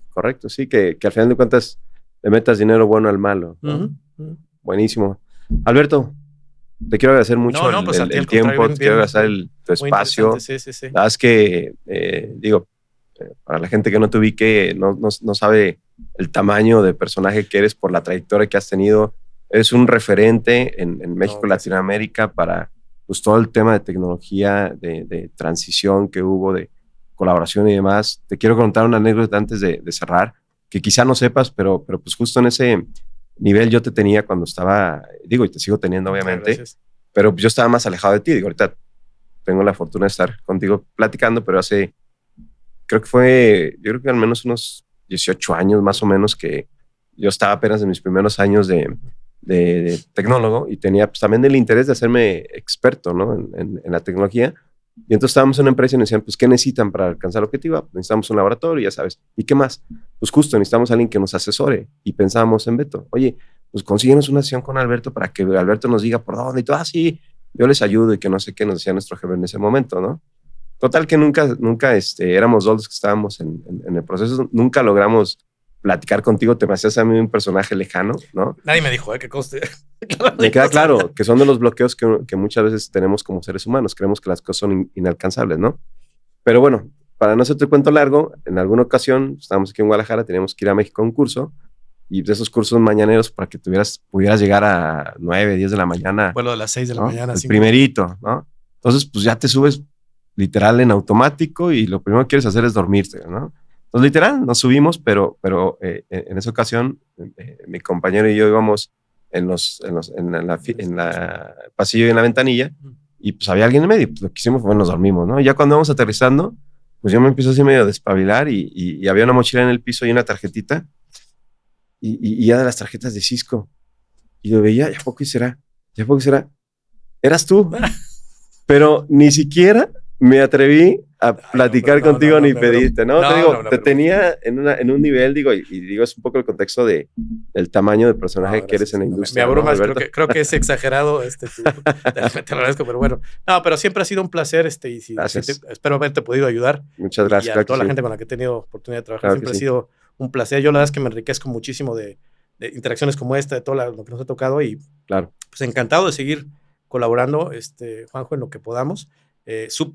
Correcto, sí, que al final de cuentas le metas dinero bueno al malo, ¿no? Buenísimo. Alberto, te quiero agradecer mucho el tiempo, te quiero agradecer tu espacio. Sí. La verdad es que, para la gente que no te ubique, no sabe el tamaño de personaje que eres por la trayectoria que has tenido. Eres un referente en México y Latinoamérica para pues, todo el tema de tecnología, de transición que hubo, de colaboración y demás. Te quiero contar una anécdota antes de cerrar, que quizá no sepas, pero pues justo en ese nivel yo te tenía cuando estaba, digo, y te sigo teniendo obviamente, pero yo estaba más alejado de ti. Digo, ahorita tengo la fortuna de estar contigo platicando, pero yo creo que al menos unos 18 años más o menos que yo estaba apenas en mis primeros años de tecnólogo y tenía pues, también el interés de hacerme experto, ¿no? en la tecnología. Y entonces estábamos en una empresa y nos decían, pues, ¿qué necesitan para alcanzar el objetivo? Necesitamos un laboratorio, ya sabes. ¿Y qué más? Pues justo necesitamos a alguien que nos asesore. Y pensábamos en Beto. Oye, pues consíguenos una sesión con Alberto para que Alberto nos diga por dónde y todo. Sí, yo les ayudo y que no sé qué nos decía nuestro jefe en ese momento, ¿no? Total que nunca éramos dos los que estábamos en el proceso. Nunca logramos platicar contigo. Te me hacías a mí un personaje lejano, ¿no? Nadie me dijo, que coste. Me queda claro que son de los bloqueos que muchas veces tenemos como seres humanos. Creemos que las cosas son inalcanzables, ¿no? Pero bueno, para no hacerte el cuento largo, en alguna ocasión estábamos aquí en Guadalajara, teníamos que ir a México a un curso y de esos cursos mañaneros para que pudieras llegar a 9, 10 de la mañana. Vuelo de las 6 de la mañana. El primerito, ¿no? Entonces, pues ya te subes literal en automático y lo primero que quieres hacer es dormirte, ¿no? Entonces, literal, nos subimos, pero en esa ocasión, mi compañero y yo íbamos en la pasillo y en la ventanilla, y pues había alguien en medio. Pues lo que hicimos fue nos dormimos, ¿no? Y ya cuando vamos aterrizando, pues yo me empiezo así medio a despabilar y había una mochila en el piso y una tarjetita, y ya de las tarjetas de Cisco. Y yo veía, ¿ya poco será? Eras tú. Pero ni siquiera me atreví a platicar contigo ni pedirte, ¿no? Te digo, te tenía en un nivel, digo, y digo, es un poco el contexto del tamaño de personaje que eres en la industria. Me abrumas, ¿no, creo que es exagerado, te lo agradezco, pero bueno. No, pero siempre ha sido un placer, espero haberte podido ayudar. Muchas gracias. Y a toda la gente con la que he tenido oportunidad de trabajar, siempre ha sido un placer. Yo la verdad es que me enriquezco muchísimo de interacciones como esta, de todo lo que nos ha tocado, y pues encantado de seguir colaborando, Juanjo, en lo que podamos.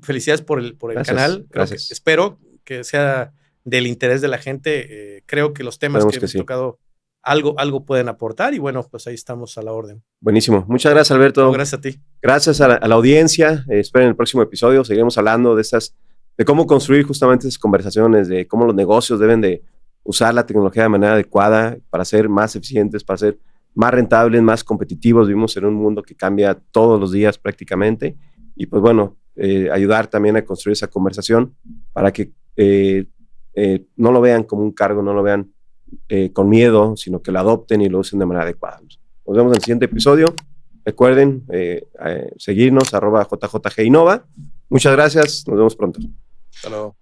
Felicidades por el canal. Gracias. Espero que sea del interés de la gente. Creo que los temas que hemos tocado algo pueden aportar y bueno, pues ahí estamos a la orden. Buenísimo. Muchas gracias, Alberto. No, gracias a ti. Gracias a la audiencia. Esperen el próximo episodio. Seguiremos hablando de cómo construir justamente esas conversaciones, de cómo los negocios deben de usar la tecnología de manera adecuada para ser más eficientes, para ser más rentables, más competitivos. Vivimos en un mundo que cambia todos los días prácticamente. Y pues bueno, ayudar también a construir esa conversación para que no lo vean como un cargo, no lo vean con miedo, sino que lo adopten y lo usen de manera adecuada. Nos vemos en el siguiente episodio. Recuerden seguirnos @JJGinnova. Muchas gracias. Nos vemos pronto. Hasta luego.